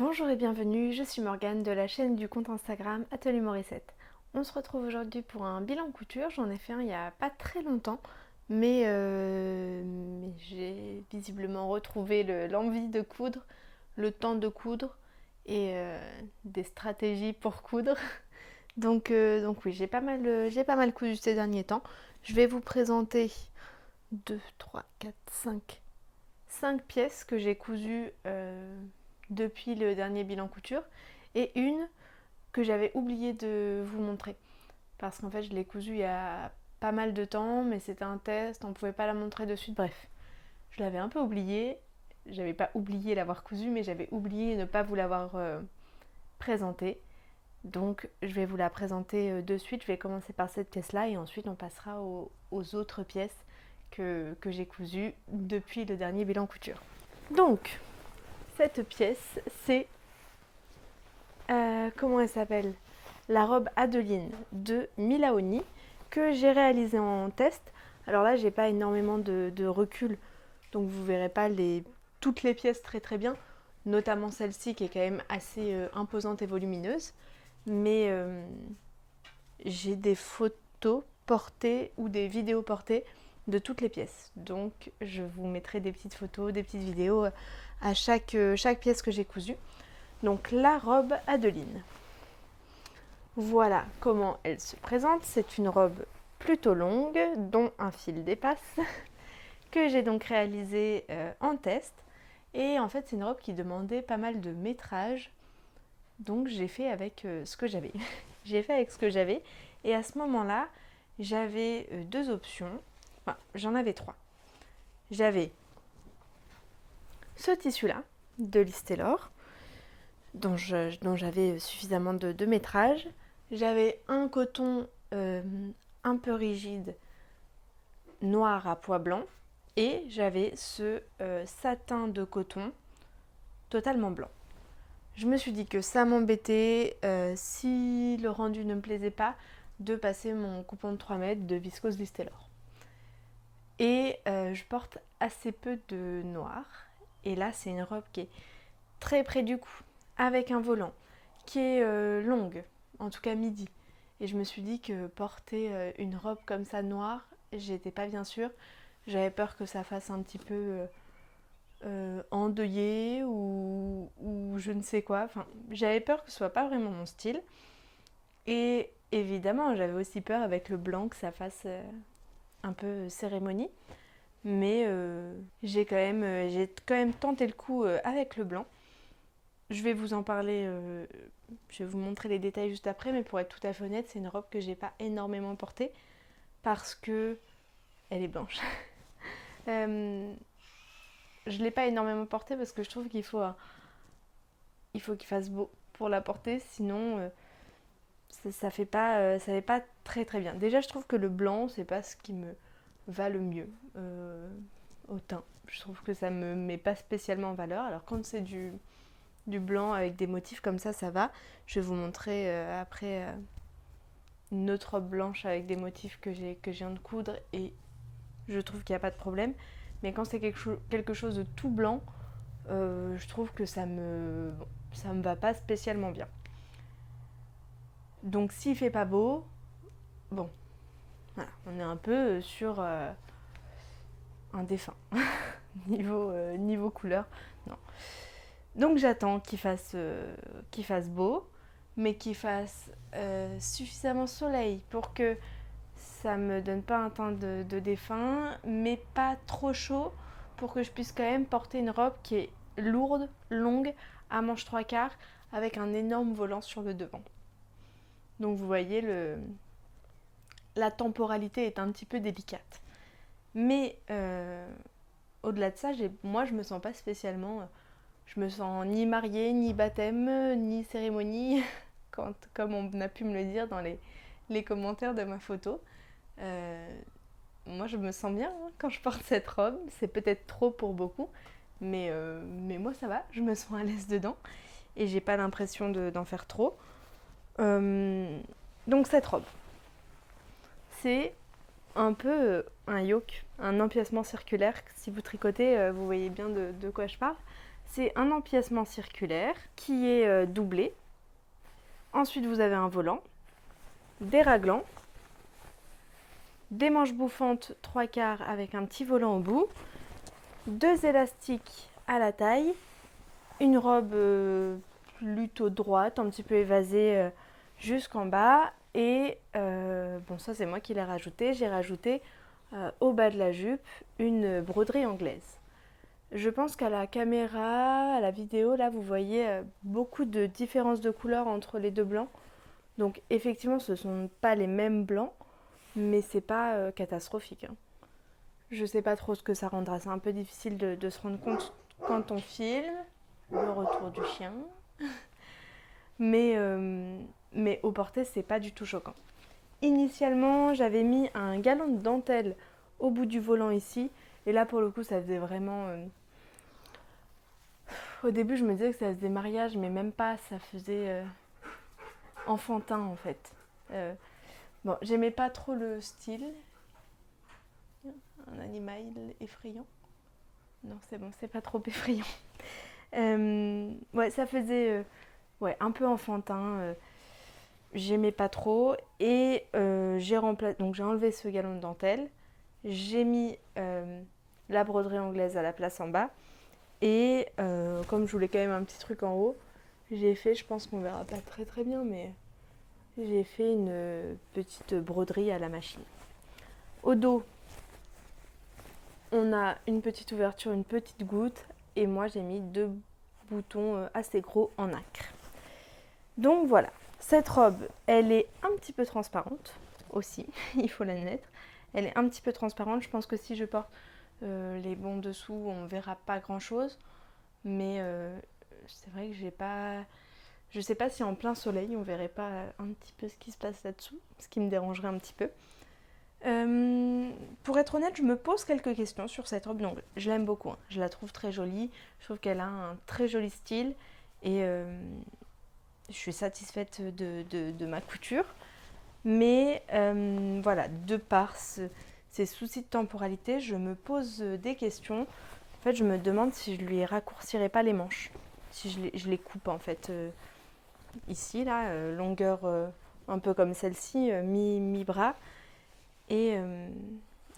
Bonjour et bienvenue, je suis Morgane de la chaîne du compte Instagram Atelier Morissette. On se retrouve aujourd'hui pour un bilan couture, j'en ai fait un il n'y a pas très longtemps, mais j'ai visiblement retrouvé l'envie de coudre, le temps de coudre et des stratégies pour coudre. Donc oui, j'ai pas mal cousu ces derniers temps. Je vais vous présenter 2, 3, 4, 5 pièces que j'ai cousues depuis le dernier bilan couture et une que j'avais oublié de vous montrer parce qu'en fait je l'ai cousue il y a pas mal de temps mais c'était un test, on pouvait pas la montrer de suite, bref. Je l'avais un peu oubliée, j'avais pas oublié l'avoir cousue mais j'avais oublié ne pas vous l'avoir présentée. Donc je vais vous la présenter de suite, je vais commencer par cette pièce là et ensuite on passera aux autres pièces que j'ai cousues depuis le dernier bilan couture. Donc cette pièce c'est comment elle s'appelle, la robe Adeline de Milaoni que j'ai réalisée en test. Alors là j'ai pas énormément de recul donc vous verrez pas toutes les pièces très bien, notamment celle-ci qui est quand même assez imposante et volumineuse, mais j'ai des photos portées ou des vidéos portées de toutes les pièces, donc je vous mettrai des petites photos, des petites vidéos à chaque pièce que j'ai cousue. Donc la robe Adeline. Voilà comment elle se présente. C'est une robe plutôt longue dont un fil dépasse que j'ai donc réalisée en test. Et en fait c'est une robe qui demandait pas mal de métrage. Donc j'ai fait avec ce que j'avais. J'ai fait avec ce que j'avais. Et à ce moment-là, j'avais deux options. Enfin, j'en avais trois. J'avais ce tissu-là de Listelor dont j'avais suffisamment de métrage. J'avais un coton un peu rigide, noir à pois blanc, et j'avais ce satin de coton totalement blanc. Je me suis dit que ça m'embêtait, si le rendu ne me plaisait pas, de passer mon coupon de 3 mètres de viscose Listelor. Et je porte assez peu de noir, et là c'est une robe qui est très près du cou, avec un volant, qui est longue, en tout cas midi. Et je me suis dit que porter une robe comme ça noire, j'étais pas bien sûre. J'avais peur que ça fasse un petit peu endeuillé ou je ne sais quoi. Enfin, j'avais peur que ce soit pas vraiment mon style. Et évidemment, j'avais aussi peur avec le blanc que ça fasse un peu cérémonie. Mais j'ai quand même tenté le coup avec le blanc. Je vais vous en parler, je vais vous montrer les détails juste après, mais pour être tout à fait honnête, c'est une robe que j'ai pas énormément portée parce que elle est blanche. Je l'ai pas énormément portée parce que je trouve il faut qu'il fasse beau pour la porter, sinon ça fait pas très bien. Déjà, je trouve que le blanc, c'est pas ce qui me va le mieux au teint. Je trouve que ça me met pas spécialement en valeur. Alors quand c'est du blanc avec des motifs comme ça va. Je vais vous montrer après une autre robe blanche avec des motifs que je viens de coudre et je trouve qu'il n'y a pas de problème. Mais quand c'est quelque chose de tout blanc, je trouve que ça me va pas spécialement bien. Donc s'il fait pas beau, bon, voilà, on est un peu sur un défunt niveau couleur. Non. Donc j'attends qu'il fasse beau, mais qu'il fasse suffisamment soleil pour que ça me donne pas un teint de défunt, mais pas trop chaud pour que je puisse quand même porter une robe qui est lourde, longue, à manches 3/4, avec un énorme volant sur le devant. Donc vous voyez, la temporalité est un petit peu délicate. Mais au-delà de ça, moi je me sens pas spécialement... Je me sens ni mariée, ni baptême, ni cérémonie, comme on a pu me le dire dans les commentaires de ma photo. Moi, je me sens bien quand je porte cette robe. C'est peut-être trop pour beaucoup, mais moi, ça va. Je me sens à l'aise dedans et j'ai pas l'impression d'en faire trop. Donc, cette robe, c'est un peu un yoke, un empiècement circulaire. Si vous tricotez, vous voyez bien de quoi je parle. C'est un empiècement circulaire qui est doublé. Ensuite, vous avez un volant, des raglans, des manches bouffantes 3/4 avec un petit volant au bout, 2 élastiques à la taille, une robe plutôt droite, un petit peu évasée jusqu'en bas. Et bon, ça c'est moi qui l'ai rajouté. J'ai rajouté au bas de la jupe une broderie anglaise. Je pense qu'à la caméra, à la vidéo, là vous voyez beaucoup de différences de couleurs entre les deux blancs. Donc effectivement ce ne sont pas les mêmes blancs, mais c'est pas catastrophique. Hein. Je sais pas trop ce que ça rendra, c'est un peu difficile de se rendre compte quand on filme. Le retour du chien. Mais au porté, c'est pas du tout choquant. Initialement, j'avais mis un galon de dentelle au bout du volant ici. Et là, pour le coup, ça faisait vraiment... Au début, je me disais que ça faisait mariage, mais même pas. Ça faisait enfantin, en fait. Bon, j'aimais pas trop le style. Un animal effrayant. Non, c'est bon, c'est pas trop effrayant. Ouais, ça faisait un peu enfantin. J'aimais pas trop. Et j'ai enlevé ce galon de dentelle. J'ai mis la broderie anglaise à la place en bas. Et comme je voulais quand même un petit truc en haut, j'ai fait, je pense qu'on verra pas très très bien, mais j'ai fait une petite broderie à la machine. Au dos, on a une petite ouverture, une petite goutte. Et moi, j'ai mis 2 boutons assez gros en nacre. Donc voilà, cette robe, elle est un petit peu transparente aussi, il faut l'admettre. Elle est un petit peu transparente. Je pense que si je porte les bons dessous, on ne verra pas grand-chose. Mais c'est vrai que j'ai pas... Je sais pas si en plein soleil, on verrait pas un petit peu ce qui se passe là-dessous, ce qui me dérangerait un petit peu. Pour être honnête, je me pose quelques questions sur cette robe. Donc, je l'aime beaucoup, hein. Je la trouve très jolie. Je trouve qu'elle a un très joli style. Et je suis satisfaite de ma couture. Mais voilà, de par ces soucis de temporalité, je me pose des questions. En fait, je me demande si je lui raccourcirais pas les manches. Si je les coupe en fait ici, là, longueur un peu comme celle-ci, mi-bras. Et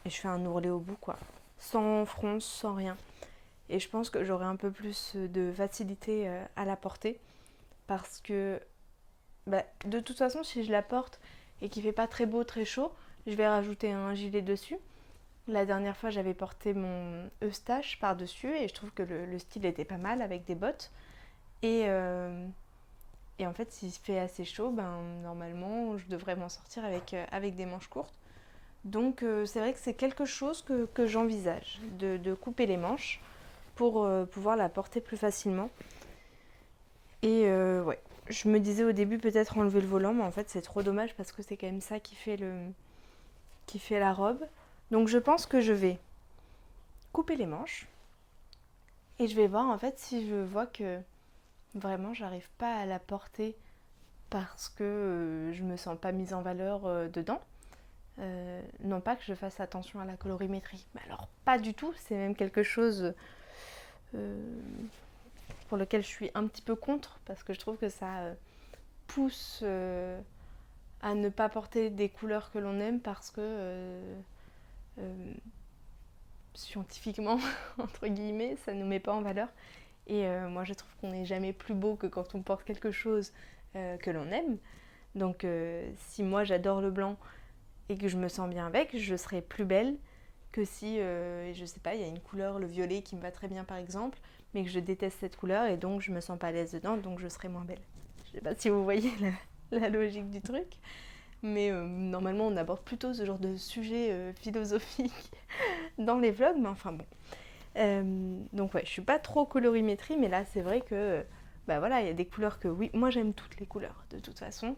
je fais un ourlet au bout, quoi. Sans fronce, sans rien. Et je pense que j'aurai un peu plus de facilité à la porter. Parce que, de toute façon, si je la porte et qu'il fait pas très beau, très chaud, je vais rajouter un gilet dessus. La dernière fois, j'avais porté mon Eustache par-dessus et je trouve que le style était pas mal avec des bottes. Et en fait, s'il fait assez chaud, normalement, je devrais m'en sortir avec des manches courtes. Donc, c'est vrai que c'est quelque chose que j'envisage, de couper les manches pour pouvoir la porter plus facilement. Et ouais, je me disais au début peut-être enlever le volant, mais en fait, c'est trop dommage parce que c'est quand même ça qui fait la robe. Donc, je pense que je vais couper les manches et je vais voir en fait si je vois que vraiment j'arrive pas à la porter parce que je me sens pas mise en valeur dedans. Non pas que je fasse attention à la colorimétrie, mais alors pas du tout, c'est même quelque chose pour lequel je suis un petit peu contre parce que je trouve que ça pousse à ne pas porter des couleurs que l'on aime parce que scientifiquement, entre guillemets, ça ne nous met pas en valeur. Et moi, je trouve qu'on n'est jamais plus beau que quand on porte quelque chose que l'on aime. Donc, si moi, j'adore le blanc et que je me sens bien avec, je serai plus belle que si, je sais pas, il y a une couleur, le violet, qui me va très bien, par exemple, mais que je déteste cette couleur et donc je me sens pas à l'aise dedans, donc je serai moins belle. Je sais pas si vous voyez la logique du truc. Mais normalement, on aborde plutôt ce genre de sujet philosophique dans les vlogs, mais enfin bon. Donc ouais, je suis pas trop colorimétrie, mais là, c'est vrai que, voilà, il y a des couleurs que, oui, moi j'aime toutes les couleurs, de toute façon.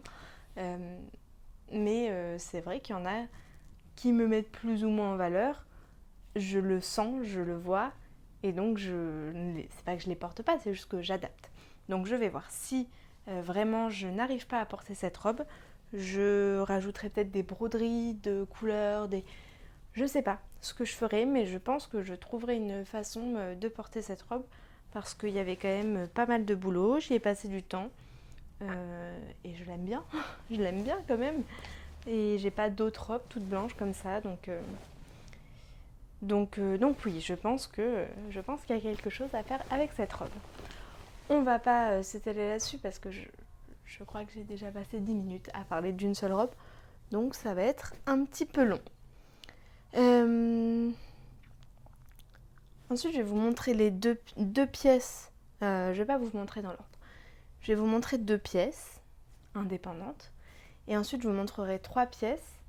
Mais c'est vrai qu'il y en a qui me mettent plus ou moins en valeur. Je le sens, je le vois, et donc c'est pas que je les porte pas, c'est juste que j'adapte. Donc je vais voir si vraiment je n'arrive pas à porter cette robe. Je rajouterai peut-être des broderies de couleurs, je sais pas ce que je ferai, mais je pense que je trouverai une façon de porter cette robe parce qu'il y avait quand même pas mal de boulot, j'y ai passé du temps et je l'aime bien, je l'aime bien quand même. Et j'ai pas d'autres robes toutes blanches comme ça, donc oui, je pense qu'il y a quelque chose à faire avec cette robe. On va pas s'étaler là-dessus parce que je crois que j'ai déjà passé 10 minutes à parler d'une seule robe, donc ça va être un petit peu long. Ensuite, je vais vous montrer les deux pièces. Je vais pas vous montrer dans l'ordre. Je vais vous montrer 2 pièces indépendantes. Et ensuite, je vous montrerai 3 pièces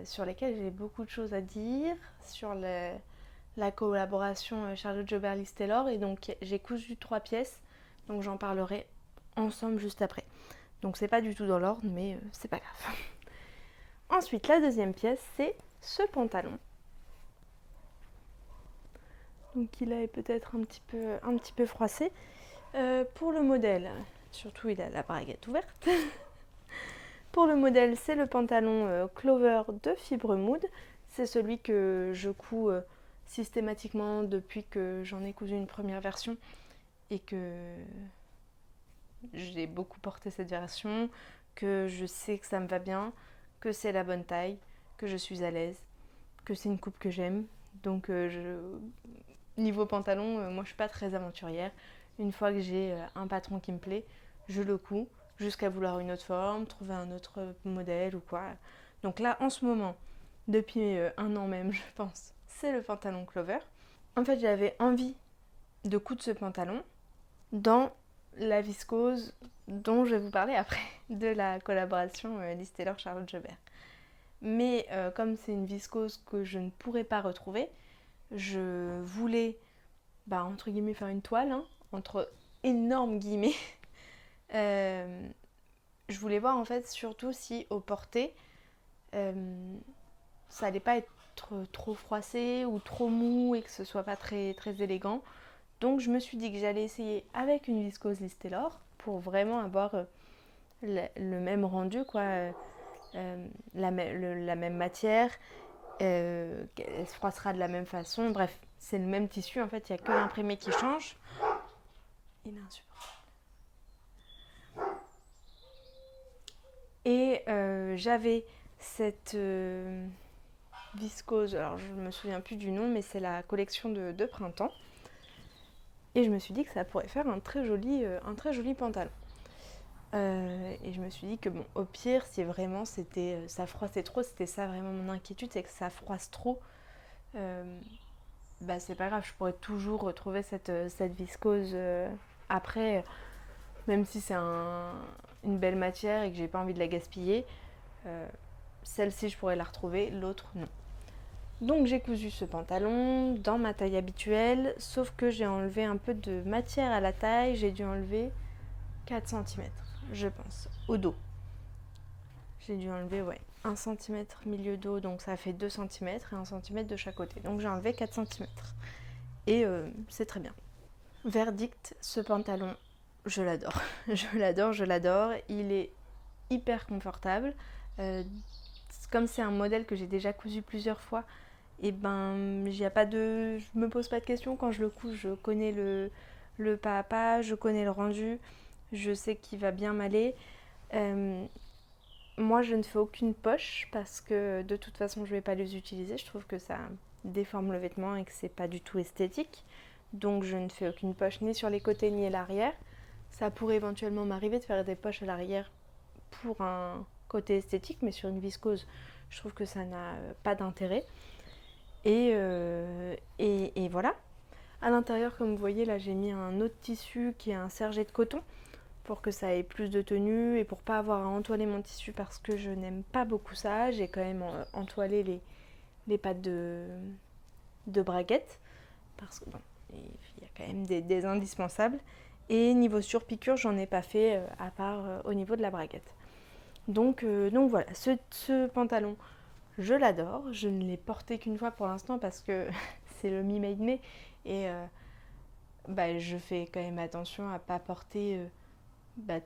sur lesquelles j'ai beaucoup de choses à dire. Sur la collaboration Charlotte Joberlis Taylor. Et donc, j'ai cousu 3 pièces. Donc, j'en parlerai ensemble juste après. Donc, c'est pas du tout dans l'ordre, mais c'est pas grave. Ensuite, la deuxième pièce, c'est ce pantalon. Donc il est peut-être un petit peu froissé. Pour le modèle, surtout il a la braguette ouverte. Pour le modèle, c'est le pantalon Clover de Fibre Mood. C'est celui que je couds systématiquement depuis que j'en ai cousu une première version et que j'ai beaucoup porté cette version, que je sais que ça me va bien, que c'est la bonne taille, que je suis à l'aise, que c'est une coupe que j'aime. Donc niveau pantalon, moi je suis pas très aventurière. Une fois que j'ai un patron qui me plaît, je le couds jusqu'à vouloir une autre forme, trouver un autre modèle ou quoi. Donc là, en ce moment, depuis un an même, je pense, c'est le pantalon Clover. En fait, j'avais envie de coudre ce pantalon dans la viscose dont je vais vous parler après, de la collaboration Liz Taylor-Charlotte Jobert. Mais comme c'est une viscose que je ne pourrais pas retrouver, je voulais, entre guillemets, faire une toile, hein, entre énormes guillemets. Je voulais voir en fait surtout si au porté, ça allait pas être trop froissé ou trop mou et que ce soit pas très, très élégant. Donc je me suis dit que j'allais essayer avec une viscose Liz Taylor pour vraiment avoir le même rendu, quoi, la même matière. Elle se froissera de la même façon. Bref, c'est le même tissu. En fait, il n'y a que l'imprimé qui change. Il est insupportable. Et j'avais cette viscose. Alors, je ne me souviens plus du nom, mais c'est la collection de printemps. Et je me suis dit que ça pourrait faire un très joli pantalon. Et je me suis dit que bon, au pire, si vraiment ça froissait trop, c'était ça vraiment mon inquiétude, c'est que ça froisse trop. C'est pas grave, je pourrais toujours retrouver cette viscose après, même si c'est une belle matière et que j'ai pas envie de la gaspiller. Celle-ci, je pourrais la retrouver, l'autre, non. Donc j'ai cousu ce pantalon dans ma taille habituelle, sauf que j'ai enlevé un peu de matière à la taille, j'ai dû enlever 4 cm, je pense, au dos. J'ai dû enlever, 1 cm milieu dos, donc ça fait 2 cm et 1 cm de chaque côté. Donc j'ai enlevé 4 cm. Et c'est très bien. Verdict, ce pantalon, je l'adore. Je l'adore. Il est hyper confortable. Comme c'est un modèle que j'ai déjà cousu plusieurs fois, et je me pose pas de questions quand je le couds. Je connais le pas à pas, je connais le rendu, je sais qu'il va bien m'aller. Moi, je ne fais aucune poche parce que de toute façon, je ne vais pas les utiliser. Je trouve que ça déforme le vêtement et que c'est pas du tout esthétique. Donc, je ne fais aucune poche ni sur les côtés ni à l'arrière. Ça pourrait éventuellement m'arriver de faire des poches à l'arrière pour un côté esthétique, mais sur une viscose, je trouve que ça n'a pas d'intérêt. Et voilà. À l'intérieur, comme vous voyez, là, j'ai mis un autre tissu qui est un sergé de coton pour que ça ait plus de tenue et pour pas avoir à entoiler mon tissu parce que je n'aime pas beaucoup ça. J'ai quand même entoilé les pattes de braguette parce que bon, il y a quand même des indispensables. Et niveau surpiqûre, j'en ai pas fait à part au niveau de la braguette. Donc voilà, ce pantalon, je l'adore. Je ne l'ai porté qu'une fois pour l'instant parce que c'est le Me Made Me et je fais quand même attention à pas porter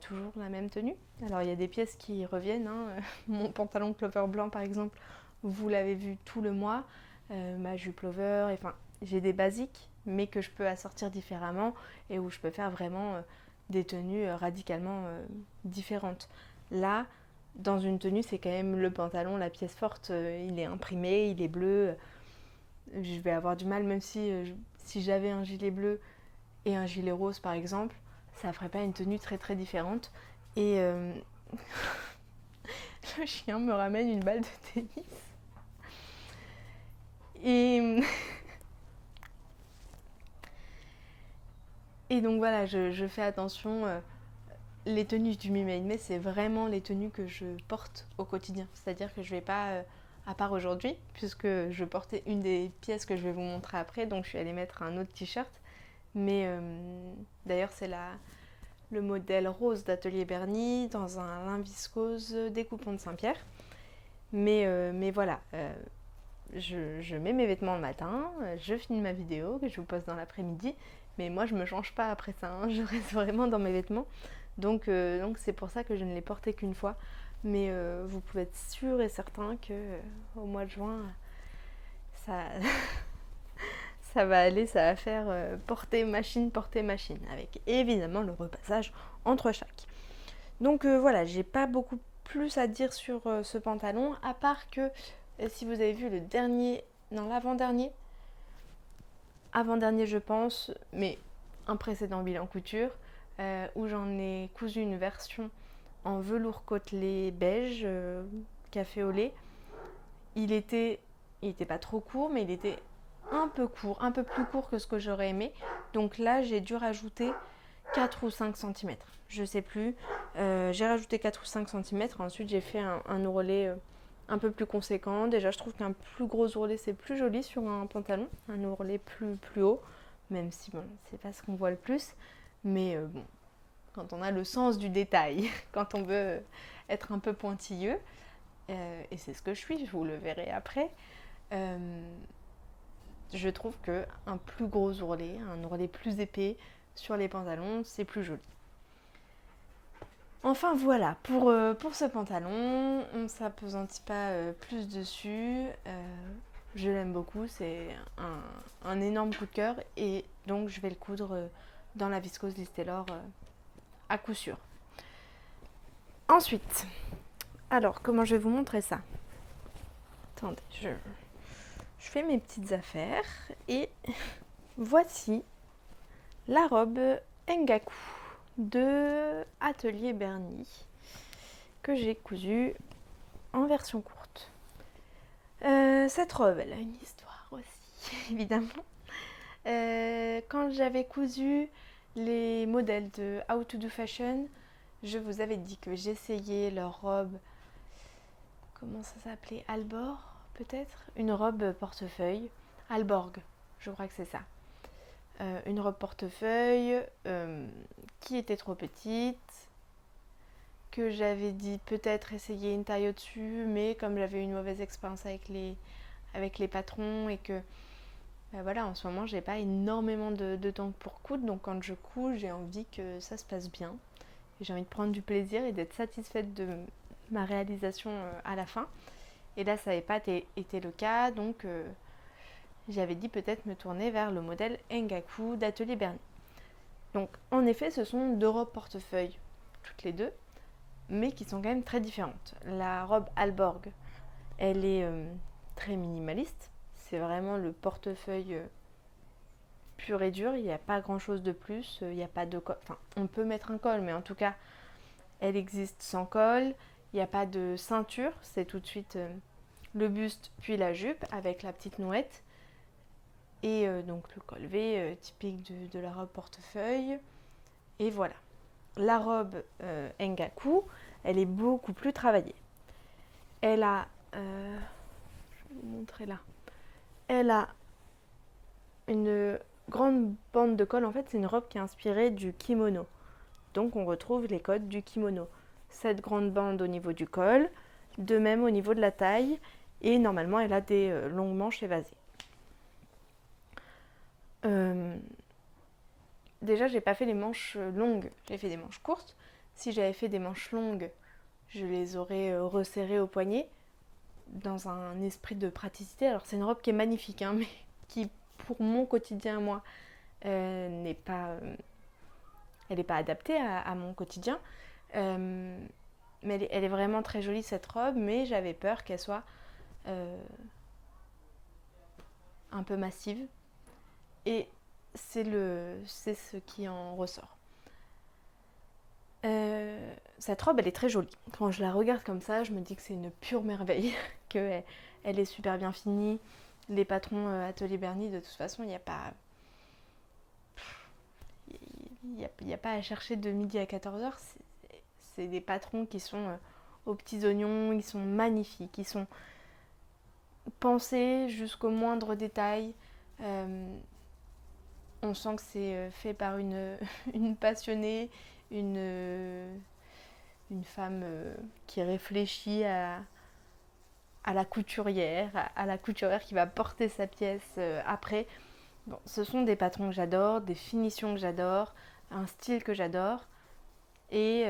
toujours la même tenue. Alors il y a des pièces qui reviennent, hein. Mon pantalon Clover blanc par exemple, vous l'avez vu tout le mois, ma jupe Clover, enfin j'ai des basiques mais que je peux assortir différemment et où je peux faire vraiment des tenues radicalement différentes. Là, dans une tenue, c'est quand même le pantalon, la pièce forte, il est imprimé, il est bleu. Je vais avoir du mal, même si j'avais un gilet bleu et un gilet rose par exemple, ça ferait pas une tenue très très différente. Et le chien me ramène une balle de tennis. Et, et donc voilà, je fais attention. Les tenues du Mi Made Me, c'est vraiment les tenues que je porte au quotidien. C'est-à-dire que je vais pas, à part aujourd'hui, puisque je portais une des pièces que je vais vous montrer après, donc je suis allée mettre un autre t-shirt. Mais d'ailleurs, c'est le modèle rose d'Atelier Bernie dans un lin viscose découpant de Saint-Pierre. Mais voilà, je mets mes vêtements le matin, je finis ma vidéo que je vous poste dans l'après-midi, mais moi je me change pas après ça, hein, je reste vraiment dans mes vêtements. Donc c'est pour ça que je ne l'ai porté qu'une fois. Mais vous pouvez être sûr et certain que au mois de juin, ça, ça va aller, ça va faire porter machine, avec évidemment le repassage entre chaque. Donc voilà, j'ai pas beaucoup plus à dire sur ce pantalon, à part que si vous avez vu le dernier, non l'avant-dernier, avant-dernier je pense, mais un précédent bilan couture, où j'en ai cousu une version en velours côtelé beige, café au lait. Il était pas trop court, mais il était un peu court, un peu plus court que ce que j'aurais aimé. Donc là, j'ai dû rajouter 4 ou 5 cm. Je sais plus. J'ai rajouté 4 ou 5 cm. Ensuite, j'ai fait un ourlet un peu plus conséquent. Déjà, je trouve qu'un plus gros ourlet, c'est plus joli sur un pantalon. Un ourlet plus haut. Même si, bon, c'est pas ce qu'on voit le plus. Mais bon, quand on a le sens du détail, quand on veut être un peu pointilleux, et c'est ce que je suis, vous le verrez après, je trouve qu'un plus gros ourlet, un ourlet plus épais sur les pantalons, c'est plus joli. Enfin voilà, pour ce pantalon, on ne s'appesantit pas plus dessus. Je l'aime beaucoup, c'est un énorme coup de cœur et donc je vais le coudre dans la viscose Liz Taylor à coup sûr. Ensuite, alors comment je vais vous montrer ça? Attendez, je fais mes petites affaires et voici la robe Engaku de Atelier Bernie que j'ai cousue en version courte. Cette robe, elle a une histoire aussi, évidemment. Quand j'avais cousu les modèles de How to Do Fashion, je vous avais dit que j'essayais leur robe, comment ça s'appelait, Albor peut-être, une robe portefeuille, Alborg, je crois que c'est ça. Une robe portefeuille qui était trop petite, que j'avais dit peut-être essayer une taille au-dessus, mais comme j'avais eu une mauvaise expérience avec les patrons et que voilà, en ce moment j'ai pas énormément de temps pour coudre, donc quand je couds j'ai envie que ça se passe bien. J'ai envie de prendre du plaisir et d'être satisfaite de ma réalisation à la fin. Et là ça n'avait pas été le cas, donc j'avais dit peut-être me tourner vers le modèle Engaku d'Atelier Bernie. Donc en effet ce sont deux robes portefeuille, toutes les deux, mais qui sont quand même très différentes. La robe Alborg, elle est très minimaliste, c'est vraiment le portefeuille pur et dur, il n'y a pas grand chose de plus, il n'y a pas de col, enfin on peut mettre un col, mais en tout cas elle existe sans col, il n'y a pas de ceinture, c'est tout de suite le buste puis la jupe avec la petite nouette. Et donc le col V typique de la robe portefeuille. Et voilà. La robe Engaku, elle est beaucoup plus travaillée. Elle a, je vais vous montrer là, elle a une grande bande de col. En fait, c'est une robe qui est inspirée du kimono. Donc on retrouve les codes du kimono. Cette grande bande au niveau du col, de même au niveau de la taille. Et normalement, elle a des longues manches évasées. Déjà, j'ai pas fait les manches longues, j'ai fait des manches courtes. Si j'avais fait des manches longues, je les aurais resserrées au poignet dans un esprit de praticité. Alors c'est une robe qui est magnifique, hein, mais qui pour mon quotidien à moi, n'est pas, elle n'est pas adaptée à mon quotidien. Mais elle est vraiment très jolie cette robe, mais j'avais peur qu'elle soit un peu massive. Et c'est ce qui en ressort. Cette robe, elle est très jolie. Quand je la regarde comme ça, je me dis que c'est une pure merveille, qu'elle est super bien finie. Les patrons Atelier Berny, de toute façon, il n'y a pas... Il n'y a pas à chercher de midi à 14h. C'est des patrons qui sont aux petits oignons, ils sont magnifiques, ils sont pensés jusqu'au moindre détail. On sent que c'est fait par une passionnée, une femme qui réfléchit à la couturière, à la couturière qui va porter sa pièce après. Bon, ce sont des patrons que j'adore, des finitions que j'adore, un style que j'adore. Et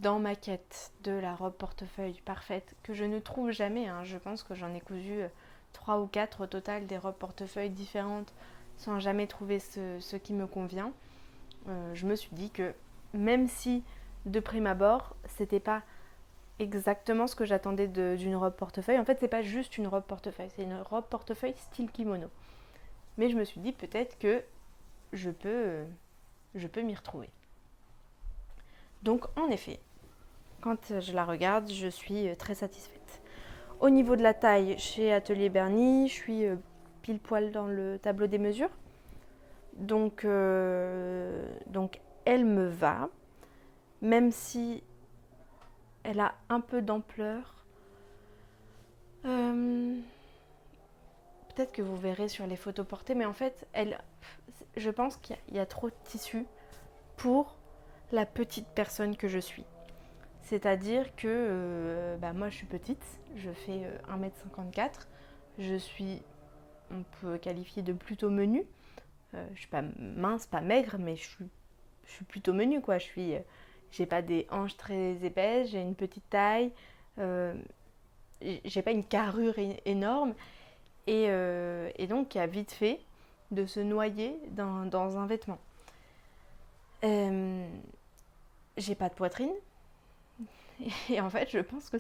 dans ma quête de la robe portefeuille parfaite, que je ne trouve jamais, hein, je pense que j'en ai cousu 3 ou 4 au total, des robes portefeuille différentes, sans jamais trouver ce qui me convient, je me suis dit que même si de prime abord, c'était pas exactement ce que j'attendais d'une robe portefeuille, en fait c'est pas juste une robe portefeuille, c'est une robe portefeuille style kimono. Mais je me suis dit peut-être que je peux m'y retrouver. Donc en effet, quand je la regarde, je suis très satisfaite. Au niveau de la taille, chez Atelier Berny, je suis pile poil dans le tableau des mesures. Donc elle me va, même si elle a un peu d'ampleur. Peut-être que vous verrez sur les photos portées, mais en fait, je pense qu'il y a trop de tissu pour la petite personne que je suis. C'est-à-dire que moi je suis petite, je fais 1m54, je suis, on peut qualifier de plutôt menu. Je suis pas mince, pas maigre, mais je suis plutôt menu quoi. J'ai pas des hanches très épaisses, j'ai une petite taille, j'ai pas une carrure énorme et donc il y a vite fait de se noyer dans un vêtement. J'ai pas de poitrine et en fait je pense qu'il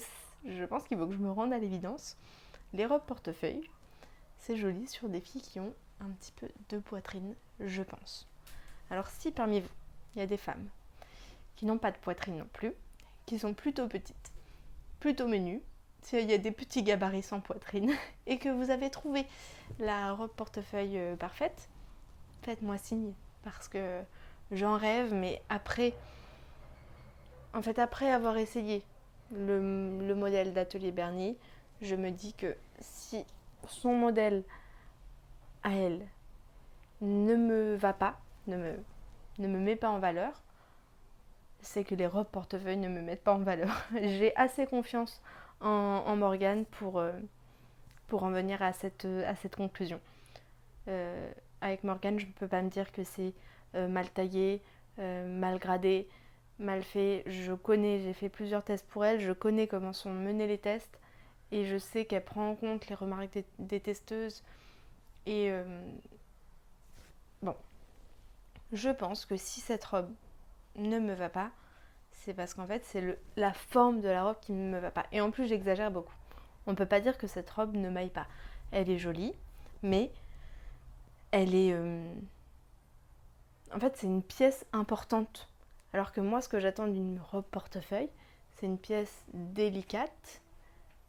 faut que je me rende à l'évidence. Les robes portefeuille, c'est joli sur des filles qui ont un petit peu de poitrine, je pense. Alors si parmi vous, il y a des femmes qui n'ont pas de poitrine non plus, qui sont plutôt petites, plutôt menues, s'il y a des petits gabarits sans poitrine et que vous avez trouvé la robe portefeuille parfaite, faites-moi signe parce que j'en rêve, mais après avoir essayé le modèle d'Atelier Berny, je me dis que si son modèle à elle ne me va pas, ne me met pas en valeur, c'est que les robes portefeuille ne me mettent pas en valeur. J'ai assez confiance en Morgane pour en venir à cette conclusion. Avec Morgane, je ne peux pas me dire que c'est mal taillé, mal gradé, mal fait. J'ai fait plusieurs tests pour elle, je connais comment sont menés les tests et je sais qu'elle prend en compte les remarques des testeuses. Et bon, je pense que si cette robe ne me va pas, c'est parce qu'en fait c'est la forme de la robe qui ne me va pas. Et en plus j'exagère beaucoup. On ne peut pas dire que cette robe ne m'aille pas. Elle est jolie, mais elle est... En fait c'est une pièce importante. Alors que moi ce que j'attends d'une robe portefeuille, c'est une pièce délicate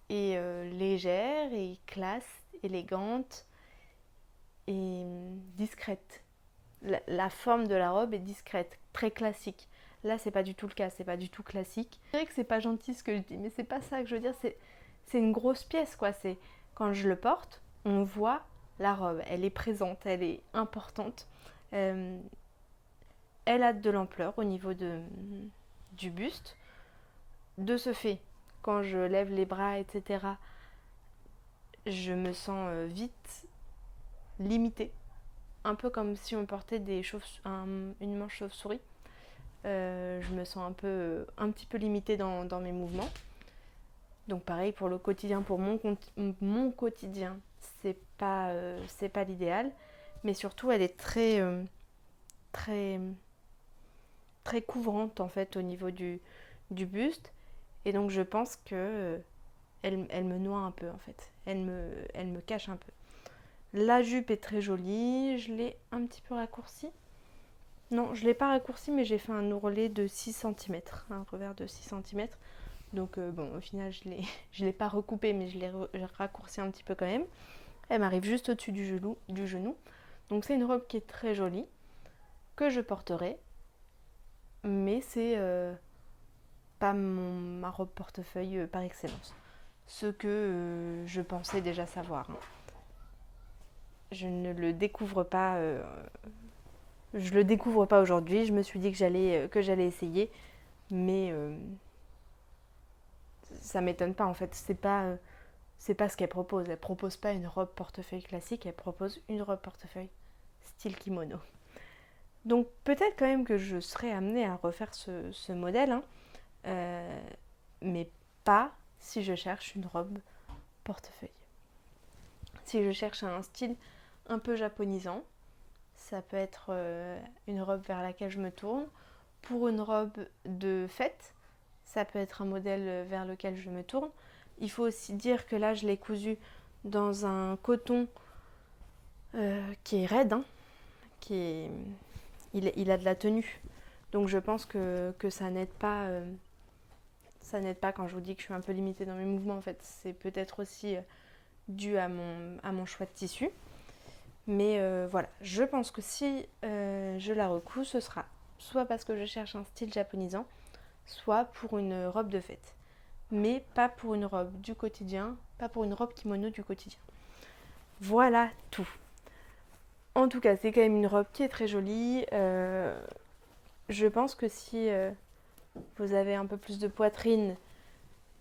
et légère et classe, élégante et discrète. La forme de la robe est discrète, très classique. Là, c'est pas du tout le cas, c'est pas du tout classique. Je dirais que c'est pas gentil ce que je dis, mais c'est pas ça que je veux dire. C'est une grosse pièce, quoi. C'est quand je le porte, on voit la robe. Elle est présente, elle est importante. Elle a de l'ampleur au niveau du buste. De ce fait, quand je lève les bras, etc., je me sens vite limitée. Un peu comme si on portait une manche chauve-souris. Je me sens un petit peu limitée dans mes mouvements. Donc pareil pour le quotidien, pour mon quotidien, c'est pas l'idéal. mais surtout elle est très, très couvrante en fait au niveau du buste. Et donc je pense que elle me noie un peu en fait. Elle me cache un peu. La jupe est très jolie. Je l'ai un petit peu raccourcie. Non, je ne l'ai pas raccourcie, mais j'ai fait un ourlet de 6 centimètres, un revers de 6 centimètres. Donc bon, au final, je l'ai pas recoupé, mais je l'ai raccourci un petit peu quand même. Elle m'arrive juste au-dessus du genou. Donc c'est une robe qui est très jolie, que je porterai. Mais c'est pas ma robe portefeuille par excellence. Ce que je pensais déjà savoir. Hein. Je ne le découvre pas. Je le découvre pas aujourd'hui. Je me suis dit que j'allais essayer, mais ça m'étonne pas en fait. C'est pas ce qu'elle propose. Elle propose pas une robe portefeuille classique. Elle propose une robe portefeuille style kimono. Donc peut-être quand même que je serais amenée à refaire ce modèle, hein, mais pas si je cherche une robe portefeuille. Si je cherche un style un peu japonisant, ça peut être une robe vers laquelle je me tourne. Pour une robe de fête, ça peut être un modèle vers lequel je me tourne. Il faut aussi dire que là, je l'ai cousu dans un coton qui est raide, hein, il a de la tenue. Donc je pense que ça n'aide pas. Ça n'aide pas quand je vous dis que je suis un peu limitée dans mes mouvements. En fait, c'est peut-être aussi dû à mon choix de tissu. Mais voilà, je pense que si je la recouds, ce sera soit parce que je cherche un style japonisant, soit pour une robe de fête. Mais pas pour une robe du quotidien, pas pour une robe kimono du quotidien. Voilà tout. En tout cas, c'est quand même une robe qui est très jolie. Je pense que si vous avez un peu plus de poitrine,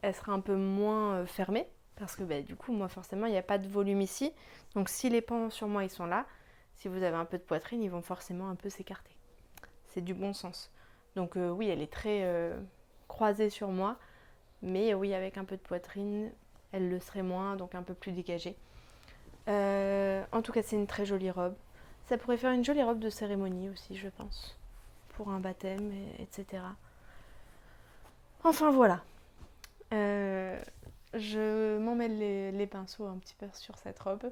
elle sera un peu moins fermée. Parce que du coup, moi forcément, il n'y a pas de volume ici. Donc si les pans sur moi, ils sont là, si vous avez un peu de poitrine, ils vont forcément un peu s'écarter. C'est du bon sens. Donc oui, elle est très croisée sur moi. Mais oui, avec un peu de poitrine, elle le serait moins, donc un peu plus dégagée. En tout cas, c'est une très jolie robe. Ça pourrait faire une jolie robe de cérémonie aussi, je pense. Pour un baptême, etc. Enfin voilà. Je m'emmêle les pinceaux un petit peu sur cette robe.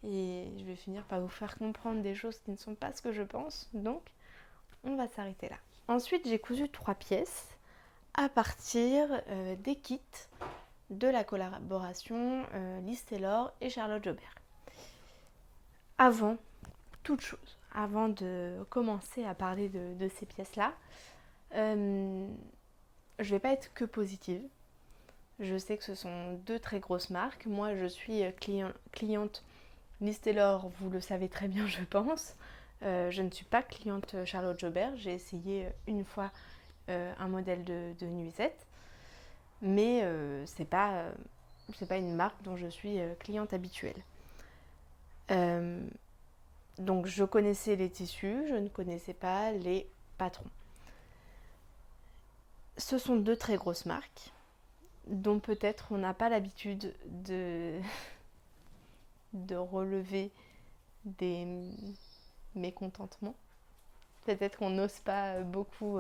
Et je vais finir par vous faire comprendre des choses qui ne sont pas ce que je pense. Donc, on va s'arrêter là. Ensuite, j'ai cousu 3 pièces à partir des kits de la collaboration Liz Taylor et Charlotte Jobert. Avant toute chose, avant de commencer à parler de ces pièces-là, je vais pas être que positive. Je sais que ce sont 2 très grosses marques. Moi, je suis cliente Liz Taylor, vous le savez très bien, je pense. Je ne suis pas cliente Charlotte Jobert. J'ai essayé une fois un modèle de nuisette. Mais c'est pas une marque dont je suis cliente habituelle. Donc je connaissais les tissus, je ne connaissais pas les patrons. Ce sont 2 très grosses marques dont peut-être on n'a pas l'habitude de relever des mécontentements. Peut-être qu'on n'ose pas beaucoup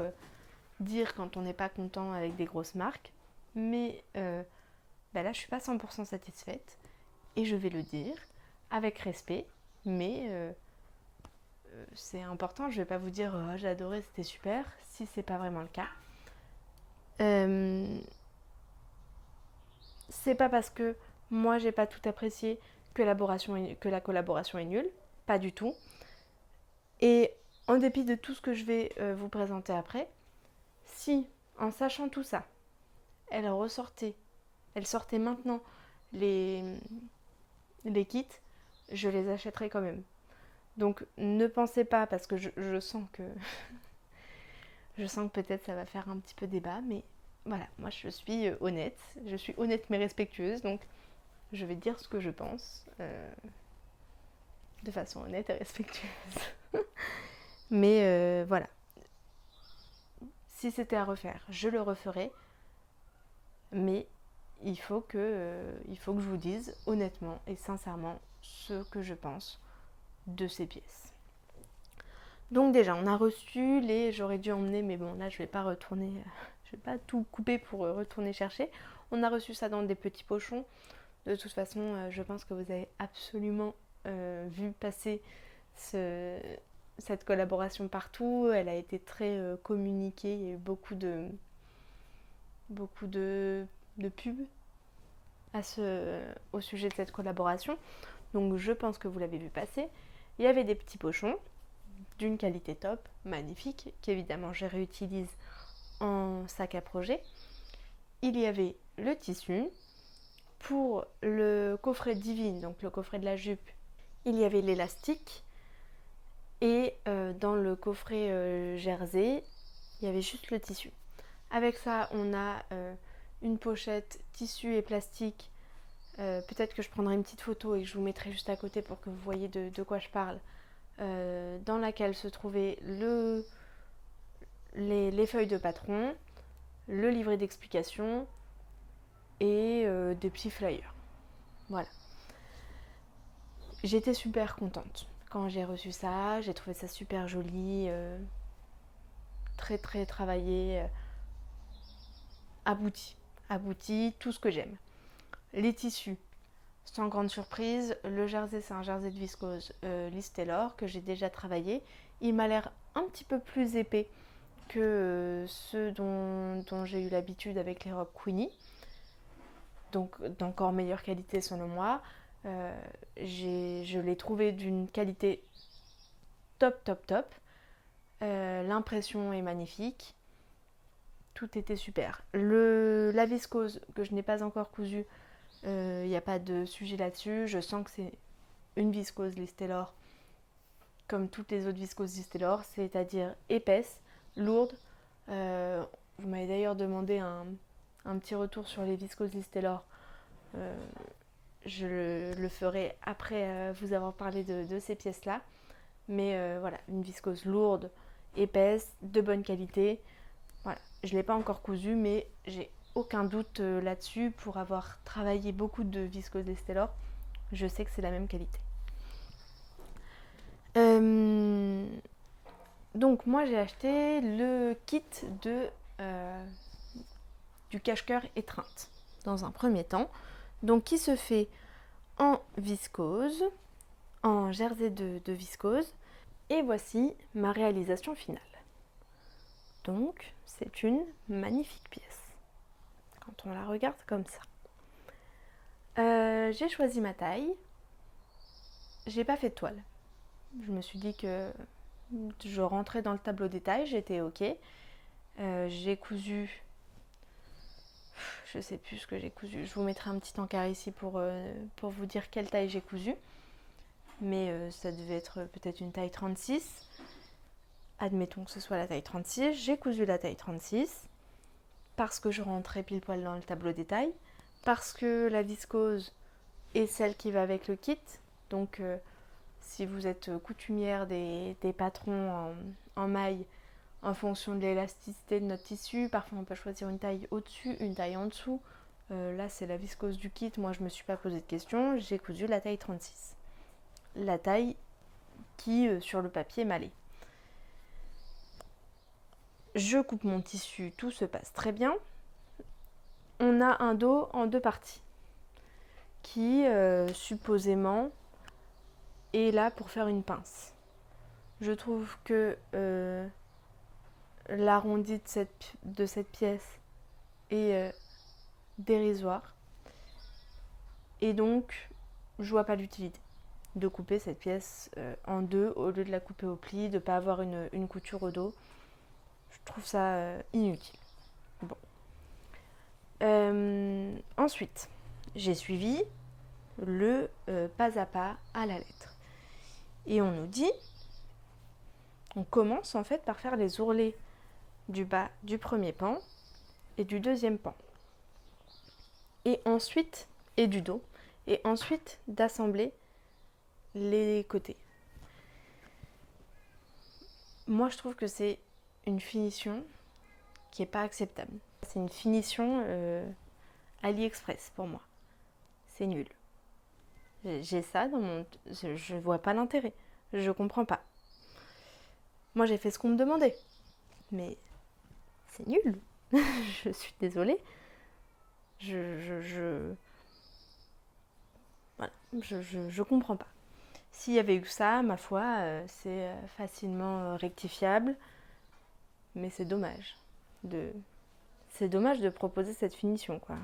dire quand on n'est pas content avec des grosses marques. Mais là, je ne suis pas 100% satisfaite. Et je vais le dire avec respect. Mais c'est important. Je ne vais pas vous dire oh, j'ai adoré, c'était super. Si ce n'est pas vraiment le cas. C'est pas parce que moi j'ai pas tout apprécié que la collaboration est nulle, pas du tout. Et en dépit de tout ce que je vais vous présenter après, si en sachant tout ça, elle sortait maintenant les kits, je les achèterai quand même. Donc ne pensez pas, parce que je sens que je sens que peut-être ça va faire un petit peu débat, mais voilà, moi je suis honnête mais respectueuse, donc je vais dire ce que je pense de façon honnête et respectueuse. Mais voilà, si c'était à refaire, je le referais, mais il faut que je vous dise honnêtement et sincèrement ce que je pense de ces pièces. Donc déjà, on a reçu les... J'aurais dû emmener, mais bon, là, je vais pas retourner... Je vais pas tout couper pour retourner chercher. On a reçu ça dans des petits pochons. De toute façon, je pense que vous avez absolument vu passer cette collaboration partout. Elle a été très communiquée. Il y a eu beaucoup de pubs au sujet de cette collaboration. Donc je pense que vous l'avez vu passer. Il y avait des petits pochons d'une qualité top, magnifique, qu'évidemment je réutilise en sac à projet. Il y avait le tissu. Pour le coffret Divine, donc le coffret de la jupe, il y avait l'élastique. Et dans le coffret jersey, il y avait juste le tissu. Avec ça, on a une pochette tissu et plastique. Peut-être que je prendrai une petite photo et que je vous mettrai juste à côté pour que vous voyez de quoi je parle. Dans laquelle se trouvaient les feuilles de patron, le livret d'explication et des petits flyers. Voilà. J'étais super contente quand j'ai reçu ça. J'ai trouvé ça super joli, très très travaillé, abouti, tout ce que j'aime. Les tissus, sans grande surprise. Le jersey, c'est un jersey de viscose Liz Taylor que j'ai déjà travaillé. Il m'a l'air un petit peu plus épais que ceux dont j'ai eu l'habitude avec les robes Queenie. Donc d'encore meilleure qualité selon moi. Je l'ai trouvé d'une qualité top. L'impression est magnifique. Tout était super. La viscose que je n'ai pas encore cousue, il n'y a pas de sujet là-dessus. Je sens que c'est une viscose Liz Taylor comme toutes les autres viscoses Liz Taylor, c'est-à-dire épaisse, lourde. Vous m'avez d'ailleurs demandé un petit retour sur les viscoses Liz Taylor. Je le ferai après vous avoir parlé de ces pièces-là. Mais voilà, une viscose lourde, épaisse, de bonne qualité. Voilà, je ne l'ai pas encore cousue, mais j'ai aucun doute là-dessus. Pour avoir travaillé beaucoup de viscose Liz Taylor, je sais que c'est la même qualité. Donc moi j'ai acheté le kit du cache-cœur étreinte dans un premier temps. Donc qui se fait en viscose, en jersey de viscose. Et voici ma réalisation finale. Donc c'est une magnifique pièce quand on la regarde comme ça. J'ai choisi ma taille. J'ai pas fait de toile. Je me suis dit que je rentrais dans le tableau des tailles, j'étais ok. J'ai cousu, je sais plus ce que j'ai cousu. Je vous mettrai un petit encart ici pour vous dire quelle taille j'ai cousu. Mais ça devait être peut-être une taille 36. Admettons que ce soit la taille 36. J'ai cousu la taille 36 parce que je rentrais pile poil dans le tableau des tailles. Parce que la viscose est celle qui va avec le kit. Donc si vous êtes coutumière des patrons en maille, en fonction de l'élasticité de notre tissu, parfois on peut choisir une taille au-dessus, une taille en dessous. Là c'est la viscose du kit, moi je ne me suis pas posé de questions, j'ai cousu la taille 36. La taille qui sur le papier m'allait. Je coupe mon tissu, tout se passe très bien. On a un dos en deux parties qui supposément est là pour faire une pince. Je trouve que l'arrondi de cette pièce est dérisoire et donc je vois pas l'utilité de couper cette pièce en deux au lieu de la couper au pli, de ne pas avoir une couture au dos. Je trouve ça inutile. Bon. Ensuite, j'ai suivi le pas à pas à la lettre. Et on nous dit, on commence en fait par faire les ourlets du bas du premier pan et du deuxième pan. Et ensuite, et du dos. Et ensuite d'assembler les côtés. Moi je trouve que c'est une finition qui n'est pas acceptable. C'est une finition AliExpress pour moi. C'est nul. J'ai ça dans mon... Je vois pas l'intérêt. Je comprends pas. Moi, j'ai fait ce qu'on me demandait. Mais c'est nul. Je suis désolée. Voilà, je comprends pas. S'il y avait eu ça, ma foi, c'est facilement rectifiable. Mais c'est dommage. C'est dommage de proposer cette finition, quoi.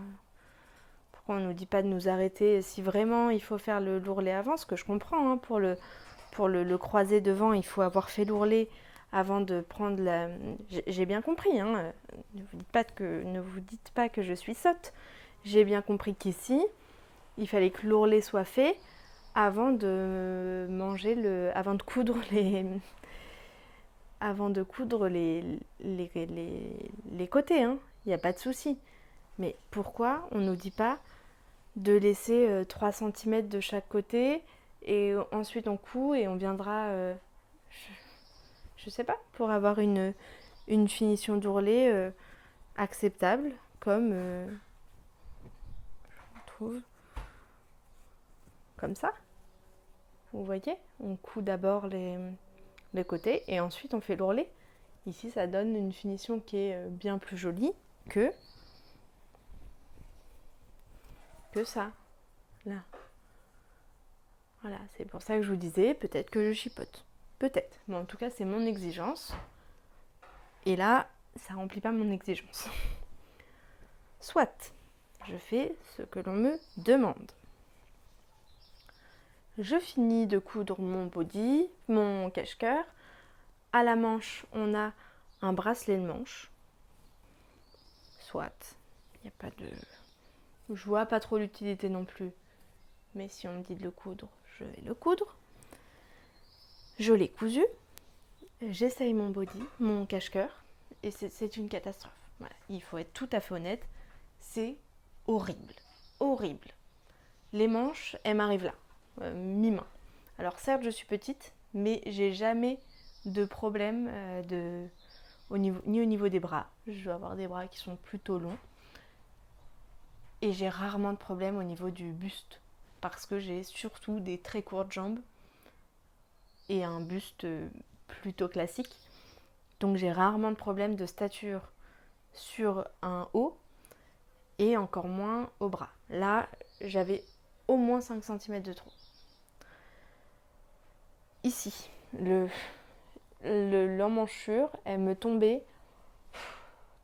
Pourquoi on nous dit pas de nous arrêter si vraiment il faut faire l'ourlet avant, ce que je comprends, hein, pour le croiser devant, il faut avoir fait l'ourlet avant de prendre la... J'ai bien compris, hein, ne vous dites pas que je suis sotte. J'ai bien compris qu'ici, il fallait que l'ourlet soit fait avant de avant de coudre les côtés, hein. Il n'y a pas de souci. Mais pourquoi on ne nous dit pas de laisser 3 cm de chaque côté et ensuite on coud et on viendra, je sais pas, pour avoir une finition d'ourlet acceptable, comme je trouve comme ça. Vous voyez, on coud d'abord les côtés et ensuite on fait l'ourlet. Ici, ça donne une finition qui est bien plus jolie que ça, là. Voilà, c'est pour ça que je vous disais, peut-être que je chipote. Peut-être, mais en tout cas, c'est mon exigence. Et là, ça remplit pas mon exigence. Soit, je fais ce que l'on me demande. Je finis de coudre mon body, mon cache-cœur. À la manche, on a un bracelet de manche. Soit, il n'y a pas de... Je vois pas trop l'utilité non plus. Mais si on me dit de le coudre, je vais le coudre. Je l'ai cousu. J'essaye mon body, mon cache-cœur. Et c'est une catastrophe. Voilà. Il faut être tout à fait honnête. C'est horrible. Horrible. Les manches, elles m'arrivent là. Mi-main. Alors certes, je suis petite, mais j'ai jamais de problème ni au niveau des bras. Je dois avoir des bras qui sont plutôt longs. Et j'ai rarement de problème au niveau du buste. Parce que j'ai surtout des très courtes jambes. Et un buste plutôt classique. Donc j'ai rarement de problème de stature sur un haut. Et encore moins au bras. Là, j'avais au moins 5 cm de trop. Ici, l'emmanchure, elle me tombait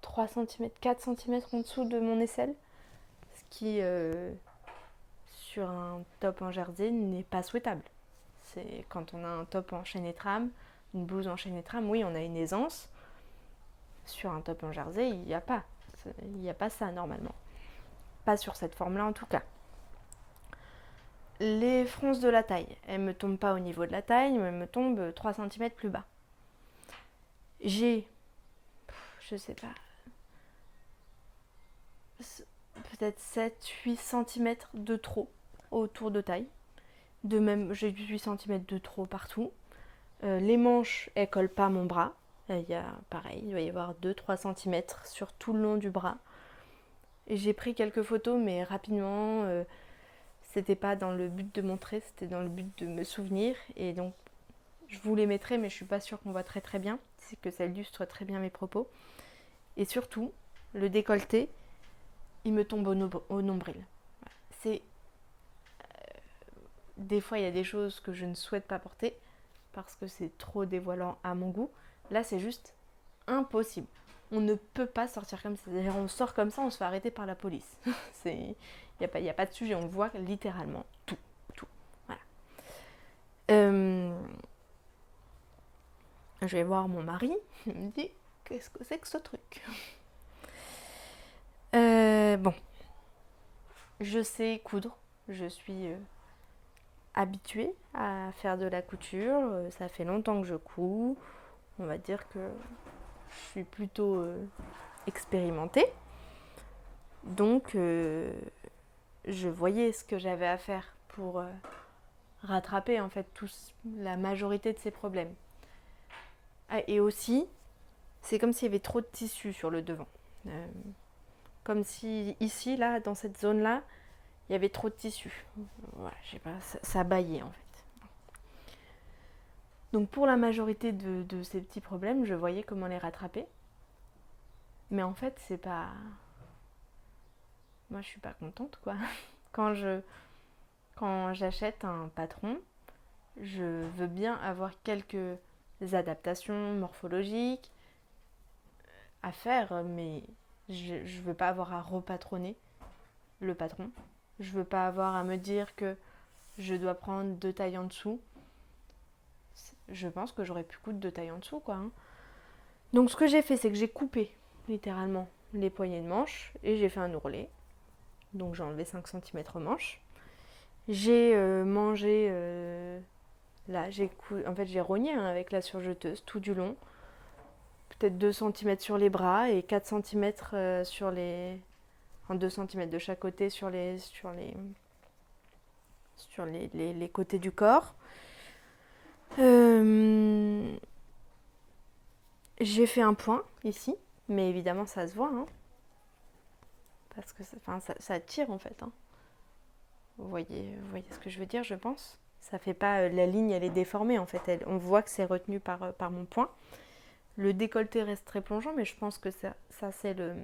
3 cm, 4 cm en dessous de mon aisselle. Ce qui, sur un top en jersey, n'est pas souhaitable. C'est quand on a un top en chaîne et trame, une blouse en chaîne et trame, oui, on a une aisance. Sur un top en jersey, il n'y a pas. Il n'y a pas ça normalement. Pas sur cette forme-là en tout cas. Les fronces de la taille, elles ne me tombent pas au niveau de la taille, mais elles me tombent 3 cm plus bas. J'ai, je sais pas, peut-être 7-8 cm de trop autour de taille. De même, j'ai 8 cm de trop partout. Les manches, elles collent pas à mon bras. Il y a pareil, il va y avoir 2-3 cm sur tout le long du bras. Et j'ai pris quelques photos, mais rapidement, c'était pas dans le but de montrer, c'était dans le but de me souvenir. Et donc, je vous les mettrai, mais je suis pas sûre qu'on voit très très bien. C'est que ça illustre très bien mes propos. Et surtout, le décolleté, il me tombe au nombril. C'est... des fois, il y a des choses que je ne souhaite pas porter parce que c'est trop dévoilant à mon goût. Là, c'est juste impossible. On ne peut pas sortir comme ça. C'est-à-dire, on sort comme ça, on se fait arrêter par la police. Il n'y a pas de sujet, on voit littéralement tout. Voilà. Je vais voir mon mari, il me dit, qu'est-ce que c'est que ce truc? Bon, je sais coudre, je suis habituée à faire de la couture, ça fait longtemps que je couds, on va dire que je suis plutôt expérimentée. Donc, je voyais ce que j'avais à faire pour rattraper en fait la majorité de ces problèmes. Ah, et aussi, c'est comme s'il y avait trop de tissu sur le devant. Comme si ici, là, dans cette zone-là, il y avait trop de tissu. Voilà, je sais pas, ça baillait en fait. Donc pour la majorité de ces petits problèmes, je voyais comment les rattraper. Mais en fait, c'est pas... Moi, je suis pas contente, quoi. Quand j'achète un patron, je veux bien avoir quelques adaptations morphologiques à faire, mais je veux pas avoir à repatronner le patron. Je veux pas avoir à me dire que je dois prendre 2 tailles en dessous. Je pense que j'aurais pu coudre 2 tailles en dessous, quoi. Donc ce que j'ai fait, c'est que j'ai coupé littéralement les poignées de manche et j'ai fait un ourlet. Donc j'ai enlevé 5 cm manche. J'ai mangé... là, en fait, j'ai rogné avec la surjeteuse tout du long. Peut-être 2 cm sur les bras et 4 cm sur les... Enfin, 2 cm de chaque côté sur les côtés du corps. J'ai fait un point ici, mais évidemment ça se voit, hein, parce que ça tire en fait. Hein. Vous voyez ce que je veux dire, je pense. Ça fait pas, la ligne elle est déformée en fait, on voit que c'est retenu par mon point. Le décolleté reste très plongeant, mais je pense que ça c'est le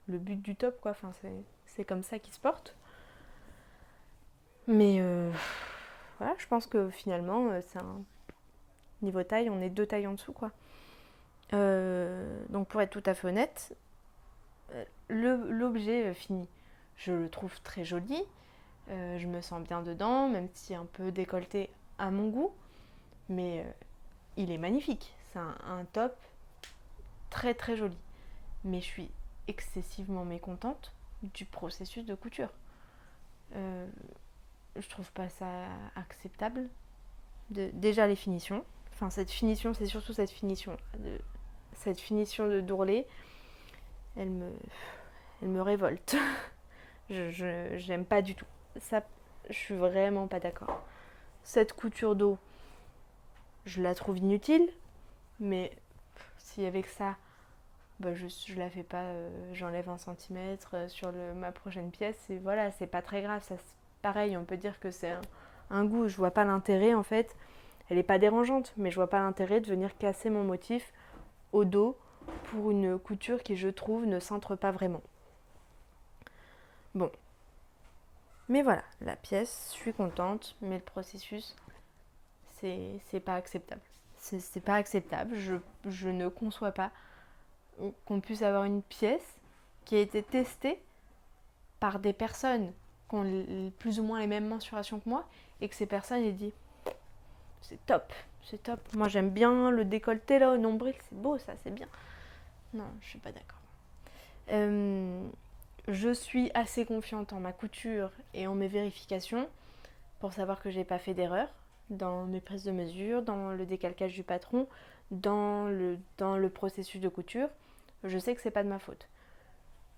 but du top, quoi. Enfin, c'est comme ça qu'il se porte. Mais voilà, je pense que finalement, c'est un niveau taille, on est 2 tailles en dessous, quoi. Donc pour être tout à fait honnête, l'objet fini, je le trouve très joli. Je me sens bien dedans, même si un peu décolleté à mon goût. Mais il est magnifique. C'est un top très très joli. Mais je suis excessivement mécontente du processus de couture. Je trouve pas ça acceptable. Déjà les finitions. Enfin, cette finition, c'est surtout cette finition. Cette finition de d'ourlet, elle me révolte. je n'aime pas du tout. Ça, je suis vraiment pas d'accord. Cette couture d'eau, je la trouve inutile, mais s'il y avait que ça, bah je la fais pas, j'enlève 1 cm sur ma prochaine pièce, et voilà, c'est pas très grave. Ça, pareil, on peut dire que c'est un goût, je vois pas l'intérêt en fait. Elle est pas dérangeante, mais je vois pas l'intérêt de venir casser mon motif au dos pour une couture qui, je trouve, ne cintre pas vraiment. Bon. Mais voilà, la pièce, je suis contente, mais le processus, c'est pas acceptable. C'est pas acceptable, je ne conçois pas qu'on puisse avoir une pièce qui a été testée par des personnes qui ont plus ou moins les mêmes mensurations que moi, et que ces personnes aient dit c'est top. Moi j'aime bien le décolleté là au nombril, c'est beau ça, c'est bien. Non, je suis pas d'accord. Je suis assez confiante en ma couture et en mes vérifications pour savoir que j'ai pas fait d'erreur dans mes prises de mesure, dans le décalcage du patron, dans le processus de couture. Je sais que c'est pas de ma faute.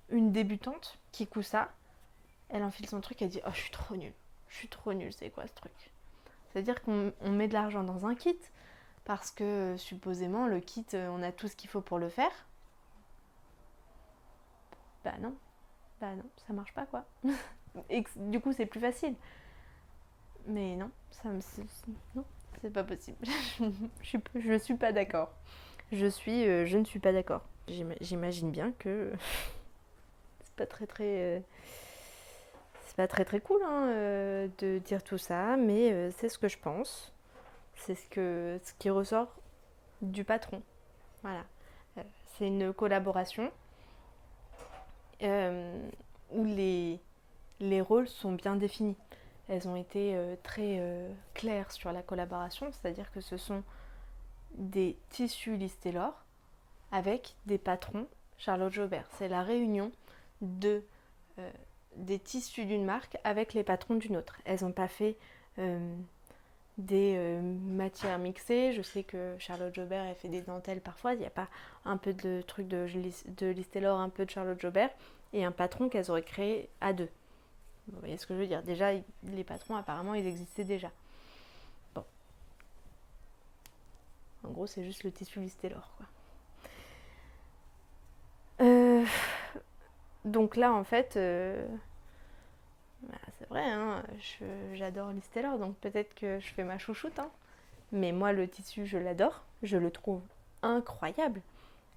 Une débutante qui coud ça, elle enfile son truc, elle dit oh je suis trop nulle, c'est quoi ce truc? C'est-à-dire qu'on met de l'argent dans un kit parce que supposément le kit on a tout ce qu'il faut pour le faire. Bah non, ça marche pas quoi. Et du coup c'est plus facile. Mais non, non, c'est pas possible. je suis pas d'accord. Je ne suis pas d'accord. J'imagine bien que c'est pas très cool hein, de dire tout ça, mais c'est ce que je pense. C'est ce qui ressort du patron. Voilà. C'est une collaboration où les rôles sont bien définis. Elles ont été très claires sur la collaboration, c'est-à-dire que ce sont des tissus Listelor avec des patrons Charlotte Jobert. C'est la réunion des tissus d'une marque avec les patrons d'une autre. Elles n'ont pas fait des matières mixées. Je sais que Charlotte Jobert elle fait des dentelles parfois. Il n'y a pas un peu de truc de Listelor, un peu de Charlotte Jobert et un patron qu'elles auraient créé à deux. Vous voyez ce que je veux dire? Déjà, les patrons, apparemment, ils existaient déjà. Bon. En gros, c'est juste le tissu Listelor, quoi. Donc là, en fait, c'est vrai, hein, j'adore Liz Taylor, donc peut-être que je fais ma chouchoute, hein. Mais moi, le tissu, je l'adore, je le trouve incroyable.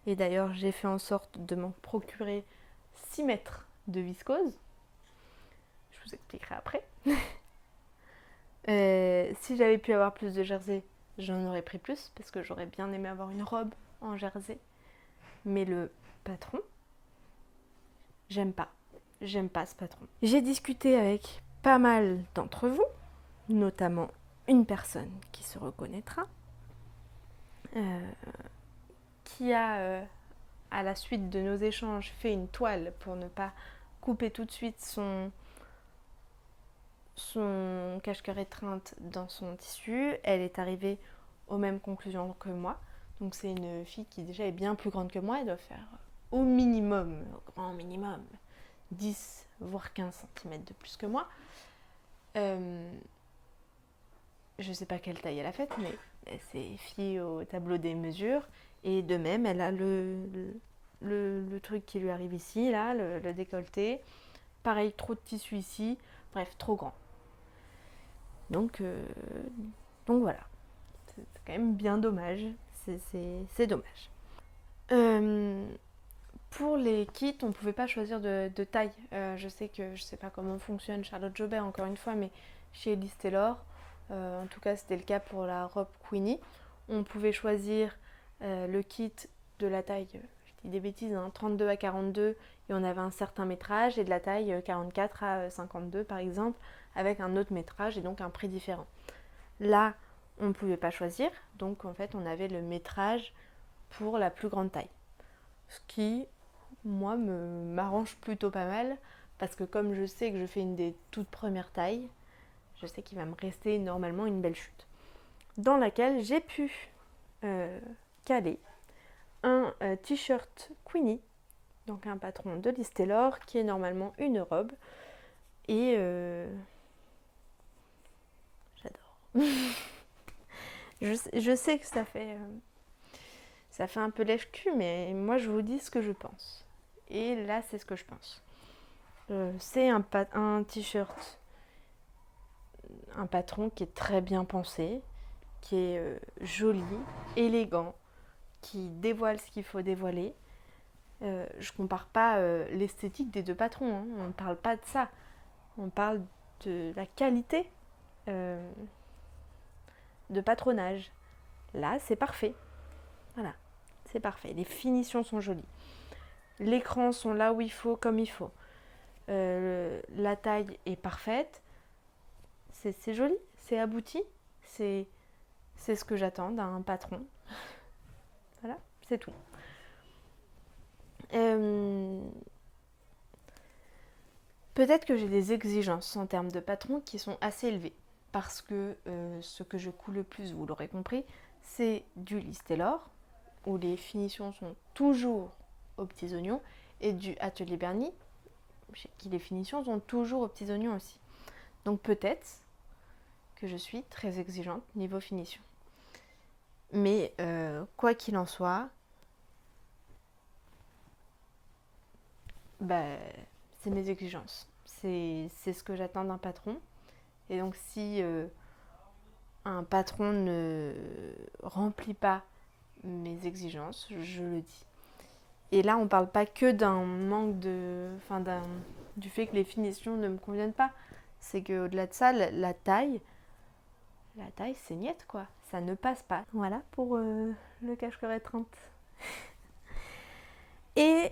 Et d'ailleurs, j'ai fait en sorte de m'en procurer 6 mètres de viscose. Je vous expliquerai après. Si j'avais pu avoir plus de jersey, j'en aurais pris plus, parce que j'aurais bien aimé avoir une robe en jersey. Mais le patron, j'aime pas. J'aime pas ce patron. J'ai discuté avec pas mal d'entre vous, notamment une personne qui se reconnaîtra, qui a, à la suite de nos échanges, fait une toile pour ne pas couper tout de suite son cache-cœur étreinte dans son tissu. Elle est arrivée aux mêmes conclusions que moi. Donc c'est une fille qui déjà est bien plus grande que moi. Elle doit faire au minimum, au grand minimum, 10 voire 15 cm de plus que moi. Je sais pas quelle taille elle a faite, mais elle s'est fiée au tableau des mesures. Et de même, elle a le truc qui lui arrive ici, là, le décolleté. Pareil, trop de tissu ici. Bref, trop grand. Donc voilà. C'est quand même bien dommage. C'est dommage. Pour les kits, on ne pouvait pas choisir de taille. Je sais pas comment fonctionne Charlotte Jobert encore une fois, mais chez Liz Taylor, en tout cas c'était le cas pour la robe Queenie, on pouvait choisir le kit de la taille, je dis des bêtises, 32 à 42 et on avait un certain métrage, et de la taille 44 à 52 par exemple, avec un autre métrage et donc un prix différent. Là, on ne pouvait pas choisir, donc en fait on avait le métrage pour la plus grande taille. Ce qui, moi, m'arrange plutôt pas mal, parce que comme je sais que je fais une des toutes premières tailles, je sais qu'il va me rester normalement une belle chute, dans laquelle j'ai pu caler un t-shirt Queenie, donc un patron de Liz Taylor, qui est normalement une robe, et j'adore. Je sais que ça fait un peu lèche-cul, mais moi je vous dis ce que je pense. Et là, c'est ce que je pense. C'est un t-shirt, un patron qui est très bien pensé, qui est joli, élégant, qui dévoile ce qu'il faut dévoiler. Je compare pas l'esthétique des deux patrons, hein. On ne parle pas de ça. On parle de la qualité de patronage. Là, c'est parfait. Voilà, c'est parfait. Les finitions sont jolies. L'écran sont là où il faut, comme il faut. La taille est parfaite. C'est joli, c'est abouti. C'est ce que j'attends d'un patron. Voilà, c'est tout. Peut-être que j'ai des exigences en termes de patron qui sont assez élevées. Parce que ce que je coule le plus, vous l'aurez compris, c'est du Liz Taylor, où les finitions sont toujours aux petits oignons, et du Atelier Bernie, chez qui les finitions sont toujours aux petits oignons aussi. Donc peut-être que je suis très exigeante niveau finition. Mais quoi qu'il en soit, c'est mes exigences. C'est ce que j'attends d'un patron. Et donc si un patron ne remplit pas mes exigences, je le dis. Et là, on ne parle pas que d'un manque du fait que les finitions ne me conviennent pas. C'est qu'au-delà de ça, la taille, c'est niette, quoi. Ça ne passe pas. Voilà pour le cache-cœur étreinte. Et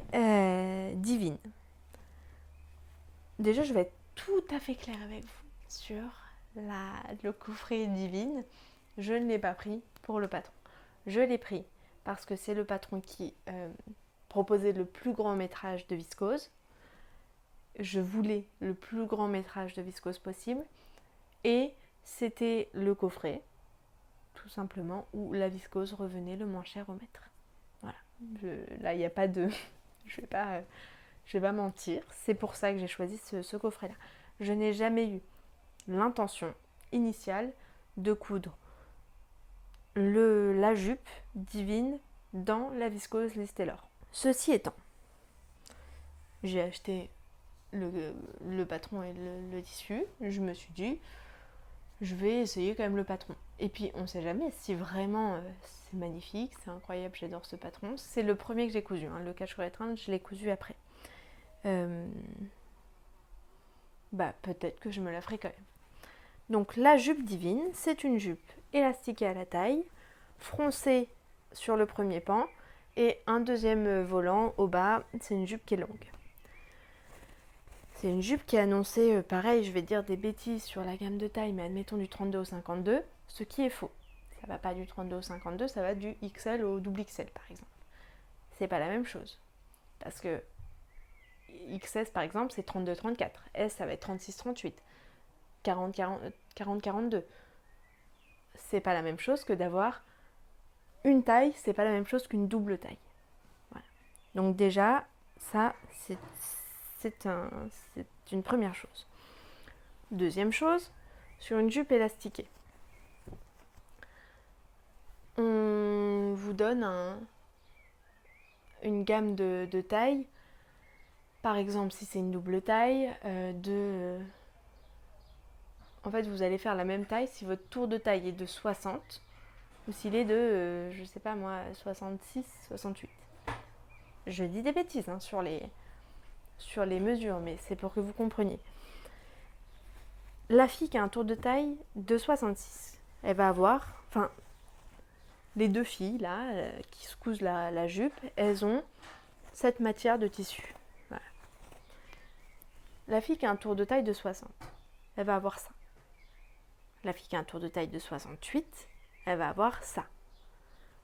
Divine. Déjà, je vais être tout à fait claire avec vous sur le coffret Divine. Je ne l'ai pas pris pour le patron. Je l'ai pris parce que c'est le patron qui proposait le plus grand métrage de viscose. Je voulais le plus grand métrage de viscose possible. Et c'était le coffret, tout simplement, où la viscose revenait le moins cher au mètre. Voilà. Là, il n'y a pas de... je vais pas mentir. C'est pour ça que j'ai choisi ce coffret-là. Je n'ai jamais eu l'intention initiale de coudre la jupe Divine dans la viscose Liz Taylor. Ceci étant, j'ai acheté le patron et le tissu, je me suis dit, je vais essayer quand même le patron. Et puis on sait jamais si vraiment c'est magnifique, c'est incroyable, j'adore ce patron. C'est le premier que j'ai cousu, hein, le cache rétreinte, je l'ai cousu après. Peut-être que je me la ferai quand même. Donc la jupe divine, c'est une jupe élastiquée à la taille, froncée sur le premier pan, et un deuxième volant au bas, c'est une jupe qui est longue. C'est une jupe qui est annoncée, pareil, je vais dire des bêtises sur la gamme de taille, mais admettons du 32 au 52, ce qui est faux. Ça va pas du 32 au 52, ça va du XL au double XL par exemple. C'est pas la même chose. Parce que XS par exemple, c'est 32-34. S, ça va être 36-38. 40-42. C'est pas la même chose que d'avoir une taille, c'est pas la même chose qu'une double taille. Voilà. Donc déjà, ça, c'est une première chose. Deuxième chose, sur une jupe élastiquée. On vous donne une gamme de tailles. Par exemple, si c'est une double taille, en fait, vous allez faire la même taille si votre tour de taille est de 60 ou s'il est de, je sais pas moi, 66, 68. Je dis des bêtises hein, sur les mesures, mais c'est pour que vous compreniez. La fille qui a un tour de taille de 66, elle va avoir, les deux filles là, qui se cousent la jupe, elles ont cette matière de tissu. Voilà. La fille qui a un tour de taille de 60, elle va avoir ça. La fille qui a un tour de taille de 68, elle va avoir ça.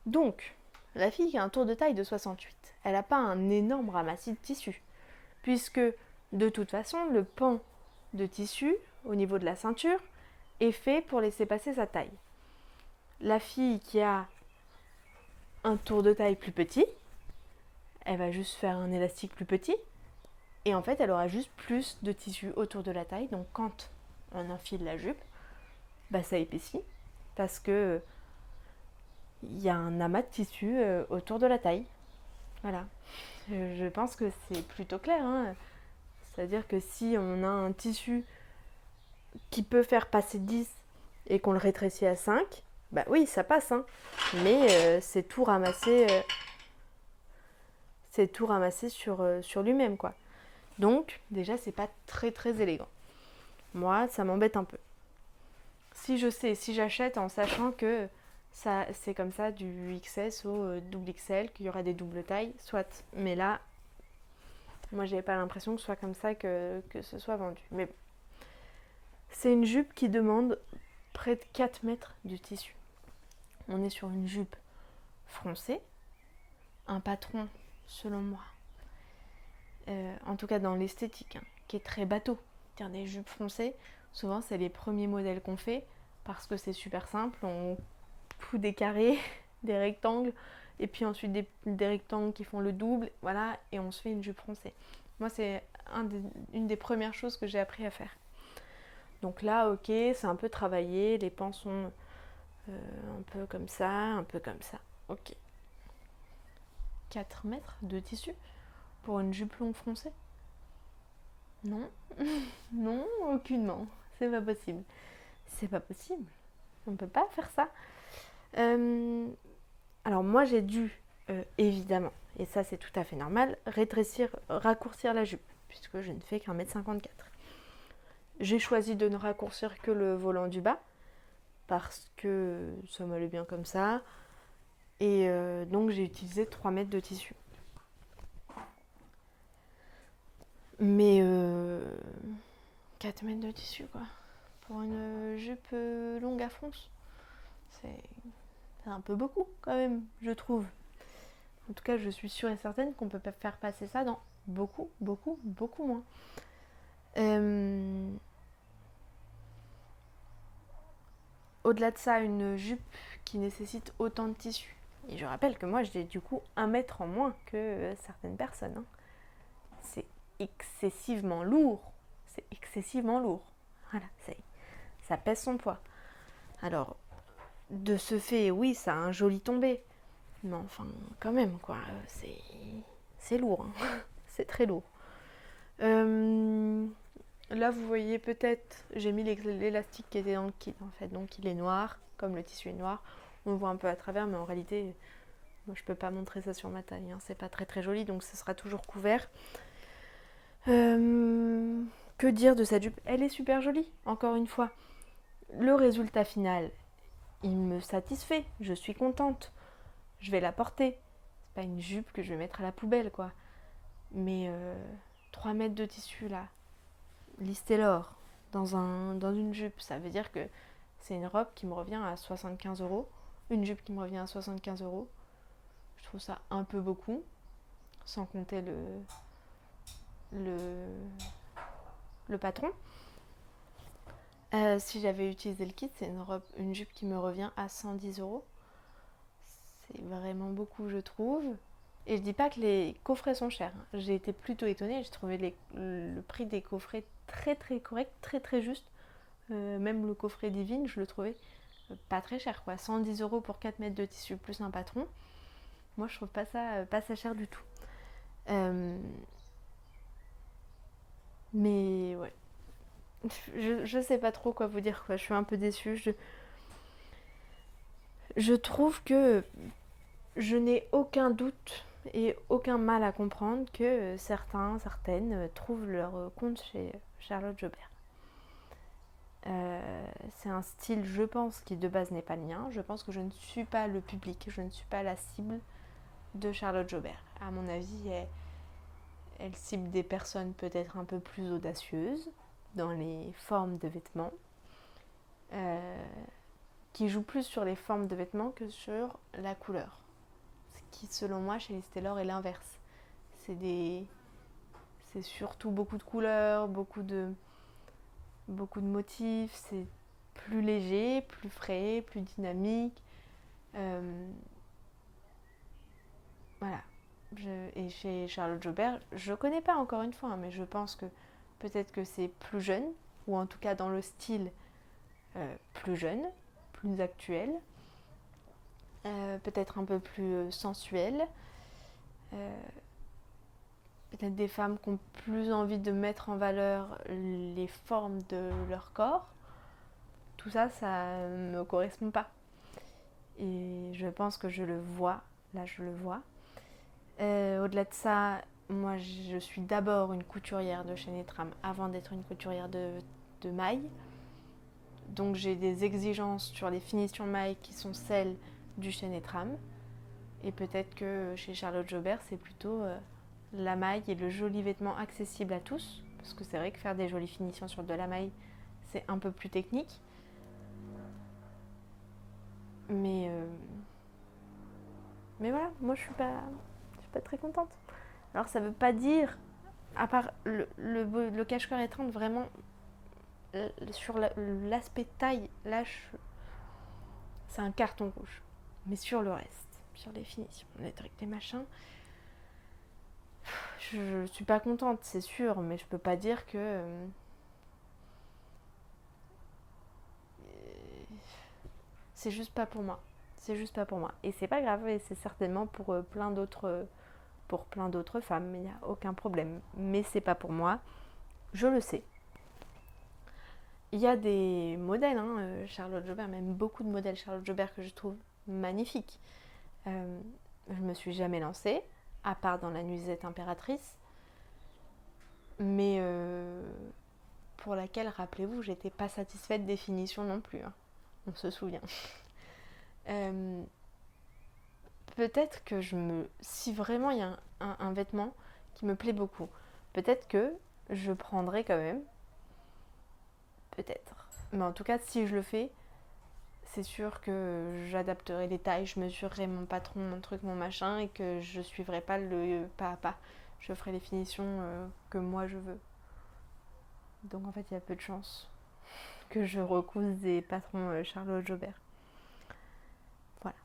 Donc, la fille qui a un tour de taille de 68, elle n'a pas un énorme ramassis de tissu, puisque de toute façon, le pan de tissu au niveau de la ceinture est fait pour laisser passer sa taille. La fille qui a un tour de taille plus petit, elle va juste faire un élastique plus petit, et en fait, elle aura juste plus de tissu autour de la taille, donc quand on enfile la jupe, ça épaissit, parce que il y a un amas de tissu autour de la taille. Voilà. Je pense que c'est plutôt clair. Hein. C'est-à-dire que si on a un tissu qui peut faire passer 10 et qu'on le rétrécit à 5, oui, ça passe. Hein. Mais c'est tout ramassé, sur lui-même, quoi. Donc, déjà, c'est pas très très élégant. Moi, ça m'embête un peu. Si j'achète en sachant que ça, c'est comme ça du XS au double XL, qu'il y aura des doubles tailles, soit. Mais là, moi, j'avais pas l'impression que ce soit comme ça que ce soit vendu. Mais bon. C'est une jupe qui demande près de 4 mètres de tissu. On est sur une jupe froncée, un patron, selon moi, en tout cas dans l'esthétique, qui est très bateau. C'est-à-dire des jupes froncées, souvent c'est les premiers modèles qu'on fait, parce que c'est super simple, on coud des carrés, des rectangles, et puis ensuite des rectangles qui font le double, voilà, et on se fait une jupe froncée. Moi, c'est une des premières choses que j'ai appris à faire. Donc là, ok, c'est un peu travaillé, les pans sont un peu comme ça, un peu comme ça. Ok. 4 mètres de tissu pour une jupe longue froncée? Non, non, aucunement. C'est pas possible. C'est pas possible. On peut pas faire ça. Alors moi j'ai dû, évidemment, et ça c'est tout à fait normal, raccourcir la jupe, puisque je ne fais qu'1 m 54. J'ai choisi de ne raccourcir que le volant du bas, parce que ça m'allait bien comme ça, et donc j'ai utilisé 3 mètres de tissu. Mais 4 mètres de tissu quoi, pour une jupe longue à fronce, c'est un peu beaucoup quand même, je trouve. En tout cas, je suis sûre et certaine qu'on peut faire passer ça dans beaucoup, beaucoup, beaucoup moins. Au-delà de ça, une jupe qui nécessite autant de tissu. Et je rappelle que moi, j'ai du coup 1 mètre en moins que certaines personnes. Hein. C'est excessivement lourd. C'est excessivement lourd. Voilà, ça pèse son poids. Alors, de ce fait, oui, ça a un joli tombé. Mais enfin, quand même, quoi, c'est lourd. Hein. C'est très lourd. Là, vous voyez peut-être, j'ai mis l'élastique qui était dans le kit en fait, donc il est noir, comme le tissu est noir. On le voit un peu à travers, mais en réalité, moi, je peux pas montrer ça sur ma taille, hein. C'est pas très très joli, donc ce sera toujours couvert. Que dire de cette jupe? Elle est super jolie, encore une fois. Le résultat final, il me satisfait, je suis contente. Je vais la porter. C'est pas une jupe que je vais mettre à la poubelle, quoi. Mais 3 mètres de tissu, là, Listelor, dans une jupe, ça veut dire que c'est une robe qui me revient à 75 €. Une jupe qui me revient à 75 €. Je trouve ça un peu beaucoup, sans compter le, le patron. Si j'avais utilisé le kit, c'est une jupe qui me revient à 110 €. C'est vraiment beaucoup, je trouve. Et je dis pas que les coffrets sont chers. J'ai été plutôt étonnée. J'ai trouvé le prix des coffrets très très correct, très très juste. Même le coffret Divine, je le trouvais pas très cher, quoi. 110 € pour 4 mètres de tissu plus un patron. Moi, je trouve pas ça cher du tout. Mais ouais. Je sais pas trop quoi vous dire, quoi. Je suis un peu déçue. Je trouve que je n'ai aucun doute et aucun mal à comprendre que certaines trouvent leur compte chez Charlotte Jobert. C'est un style, je pense, qui de base n'est pas le mien. Je pense que je ne suis pas le public, je ne suis pas la cible de Charlotte Jobert. À mon avis, elle cible des personnes peut-être un peu plus audacieuses dans les formes de vêtements, qui jouent plus sur les formes de vêtements que sur la couleur. Ce qui, selon moi, chez Liz Taylor est l'inverse. C'est surtout beaucoup de couleurs, beaucoup de motifs, c'est plus léger, plus frais, plus dynamique. Voilà. Et chez Charlotte Jobert, je connais pas encore une fois, hein, mais je pense que peut-être que c'est plus jeune, ou en tout cas dans le style plus jeune, plus actuel, peut-être un peu plus sensuel. Peut-être des femmes qui ont plus envie de mettre en valeur les formes de leur corps. Tout ça, ça ne me correspond pas. Et je pense que je le vois. Là, je le vois. Au-delà de ça, moi, je suis d'abord une couturière de chaîne et trame avant d'être une couturière de mailles. Donc, j'ai des exigences sur les finitions mailles qui sont celles du chaîne et trame. Et peut-être que chez Charlotte Jobert, c'est plutôt la maille et le joli vêtement accessible à tous. Parce que c'est vrai que faire des jolies finitions sur de la maille, c'est un peu plus technique. Mais voilà, moi je suis pas très contente. Alors ça veut pas dire, à part le cache-cœur étreinte, vraiment sur l'aspect taille, là c'est un carton rouge. Mais sur le reste, sur les finitions, les trucs, les machins, je suis pas contente, c'est sûr, mais je peux pas dire que c'est juste pas pour moi. C'est juste pas pour moi. Et c'est pas grave, et c'est certainement pour plein d'autres femmes, il n'y a aucun problème. Mais c'est pas pour moi, je le sais. Il y a des modèles, hein, Charlotte Jobert, même beaucoup de modèles Charlotte Jobert que je trouve magnifiques. Je me suis jamais lancée, à part dans la nuisette impératrice, mais pour laquelle, rappelez-vous, j'étais pas satisfaite des finitions non plus, hein. On se souvient. Peut-être que si vraiment il y a un vêtement qui me plaît beaucoup, peut-être que je prendrai quand même. Peut-être. Mais en tout cas, si je le fais, c'est sûr que j'adapterai les tailles, je mesurerai mon patron, mon truc, mon machin, et que je suivrai pas le pas à pas. Je ferai les finitions que moi je veux. Donc en fait, il y a peu de chances que je recouse des patrons Charlotte Jobert. Voilà.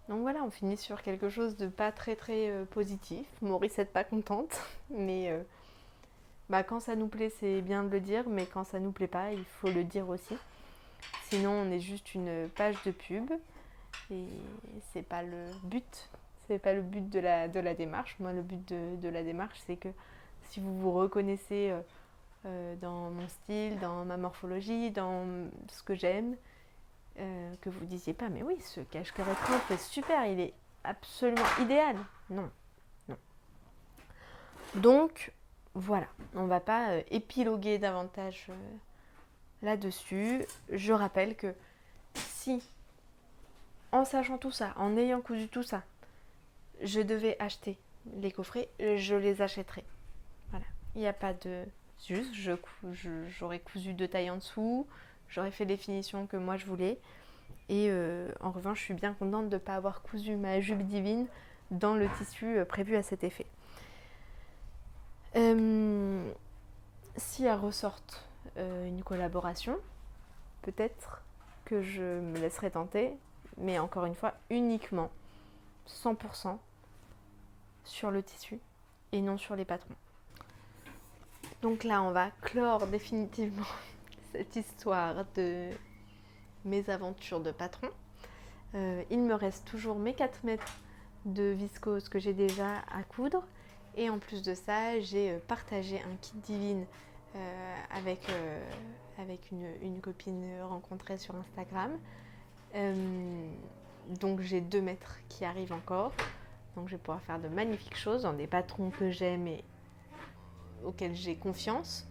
Donc voilà, on finit sur quelque chose de pas très très positif. Maurice n'est pas contente, mais quand ça nous plaît, c'est bien de le dire, mais quand ça nous plaît pas, il faut le dire aussi. Sinon, on est juste une page de pub et c'est pas le but. C'est pas le but de la démarche. Moi, le but de la démarche, c'est que si vous vous reconnaissez dans mon style, dans ma morphologie, dans ce que j'aime, que vous ne disiez pas, mais oui, ce cache-cœur écran c'est super, il est absolument idéal. Non, non. Donc, voilà, on ne va pas épiloguer davantage là-dessus. Je rappelle que si, en sachant tout ça, en ayant cousu tout ça, je devais acheter les coffrets, je les achèterais. Voilà, il n'y a pas de... Juste, j'aurais cousu 2 tailles en dessous, j'aurais fait les finitions que moi je voulais. Et en revanche, je suis bien contente de ne pas avoir cousu ma jupe divine dans le tissu prévu à cet effet. Si elle ressorte une collaboration, peut-être que je me laisserai tenter, mais encore une fois, uniquement 100% sur le tissu et non sur les patrons. Donc là, on va clore définitivement cette histoire de mes aventures de patron. Il me reste toujours mes 4 mètres de viscose que j'ai déjà à coudre. Et en plus de ça, j'ai partagé un kit divine avec une copine rencontrée sur Instagram. Donc j'ai 2 mètres qui arrivent encore. Donc je vais pouvoir faire de magnifiques choses dans des patrons que j'aime et auxquels j'ai confiance.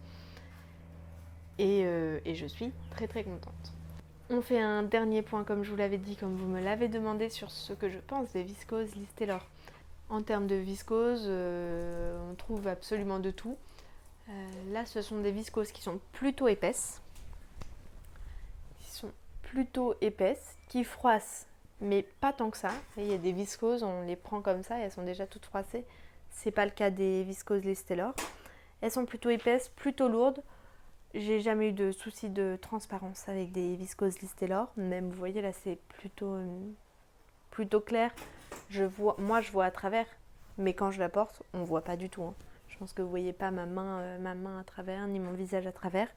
Et je suis très très contente. On fait un dernier point, comme je vous l'avais dit, comme vous me l'avez demandé, sur ce que je pense des viscoses Listelor. En termes de viscose, on trouve absolument de tout. Là, ce sont des viscoses qui sont plutôt épaisses. Qui froissent, mais pas tant que ça. Il y a des viscoses, on les prend comme ça, et elles sont déjà toutes froissées. C'est pas le cas des viscoses Listelor. Elles sont plutôt épaisses, plutôt lourdes. J'ai jamais eu de souci de transparence avec des viscoses Listelor. Même, vous voyez, là, c'est plutôt clair. Moi, je vois à travers, mais quand je la porte, on voit pas du tout. Hein. Je pense que vous voyez pas ma main à travers, ni mon visage à travers.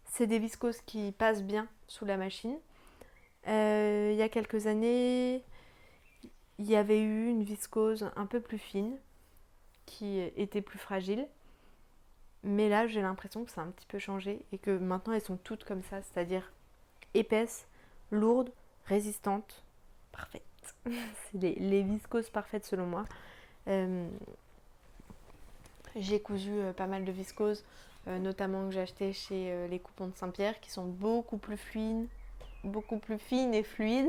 C'est des viscoses qui passent bien sous la machine. Il y a quelques années, il y avait eu une viscose un peu plus fine, qui était plus fragile. Mais là, j'ai l'impression que ça a un petit peu changé et que maintenant, elles sont toutes comme ça, c'est-à-dire épaisses, lourdes, résistantes, parfaites. C'est les viscoses parfaites selon moi. J'ai cousu pas mal de viscoses, notamment que j'ai acheté chez les Coupons de Saint-Pierre, qui sont beaucoup plus fines et fluides,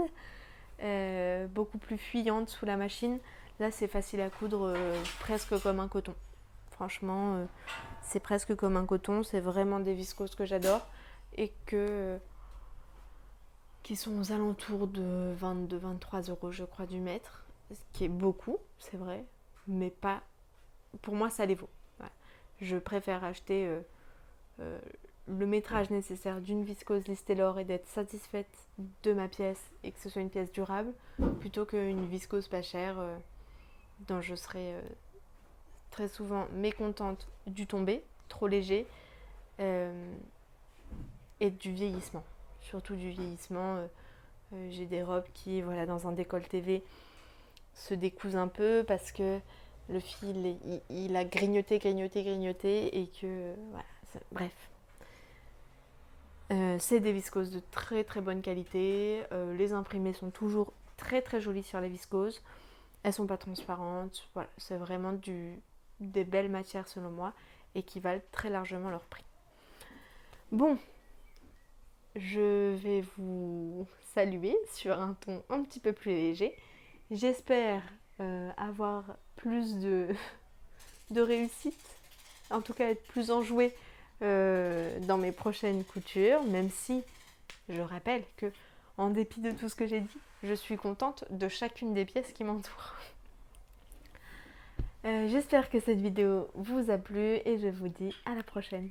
beaucoup plus fuyantes sous la machine. Là, c'est facile à coudre, presque comme un coton. Franchement, c'est presque comme un coton. C'est vraiment des viscoses que j'adore et qui sont aux alentours de 22-23 € je crois du mètre, ce qui est beaucoup, c'est vrai, mais pas... Pour moi, ça les vaut. Voilà. Je préfère acheter le métrage nécessaire d'une viscose Listelor et d'être satisfaite de ma pièce et que ce soit une pièce durable, plutôt qu'une viscose pas chère dont je serais très souvent mécontente du tombé, trop léger, et du vieillissement. Surtout du vieillissement. J'ai des robes qui, voilà, dans un décolleté V, se décousent un peu parce que le fil, il a grignoté et que, voilà, bref. C'est des viscoses de très très bonne qualité. Les imprimés sont toujours très très jolis sur les viscoses. Elles sont pas transparentes. Voilà, c'est vraiment des belles matières selon moi et qui valent très largement leur prix. Bon, je vais vous saluer sur un ton un petit peu plus léger. J'espère avoir plus de réussite, en tout cas être plus enjouée dans mes prochaines coutures, même si je rappelle que, en dépit de tout ce que j'ai dit, je suis contente de chacune des pièces qui m'entourent. J'espère que cette vidéo vous a plu et je vous dis à la prochaine.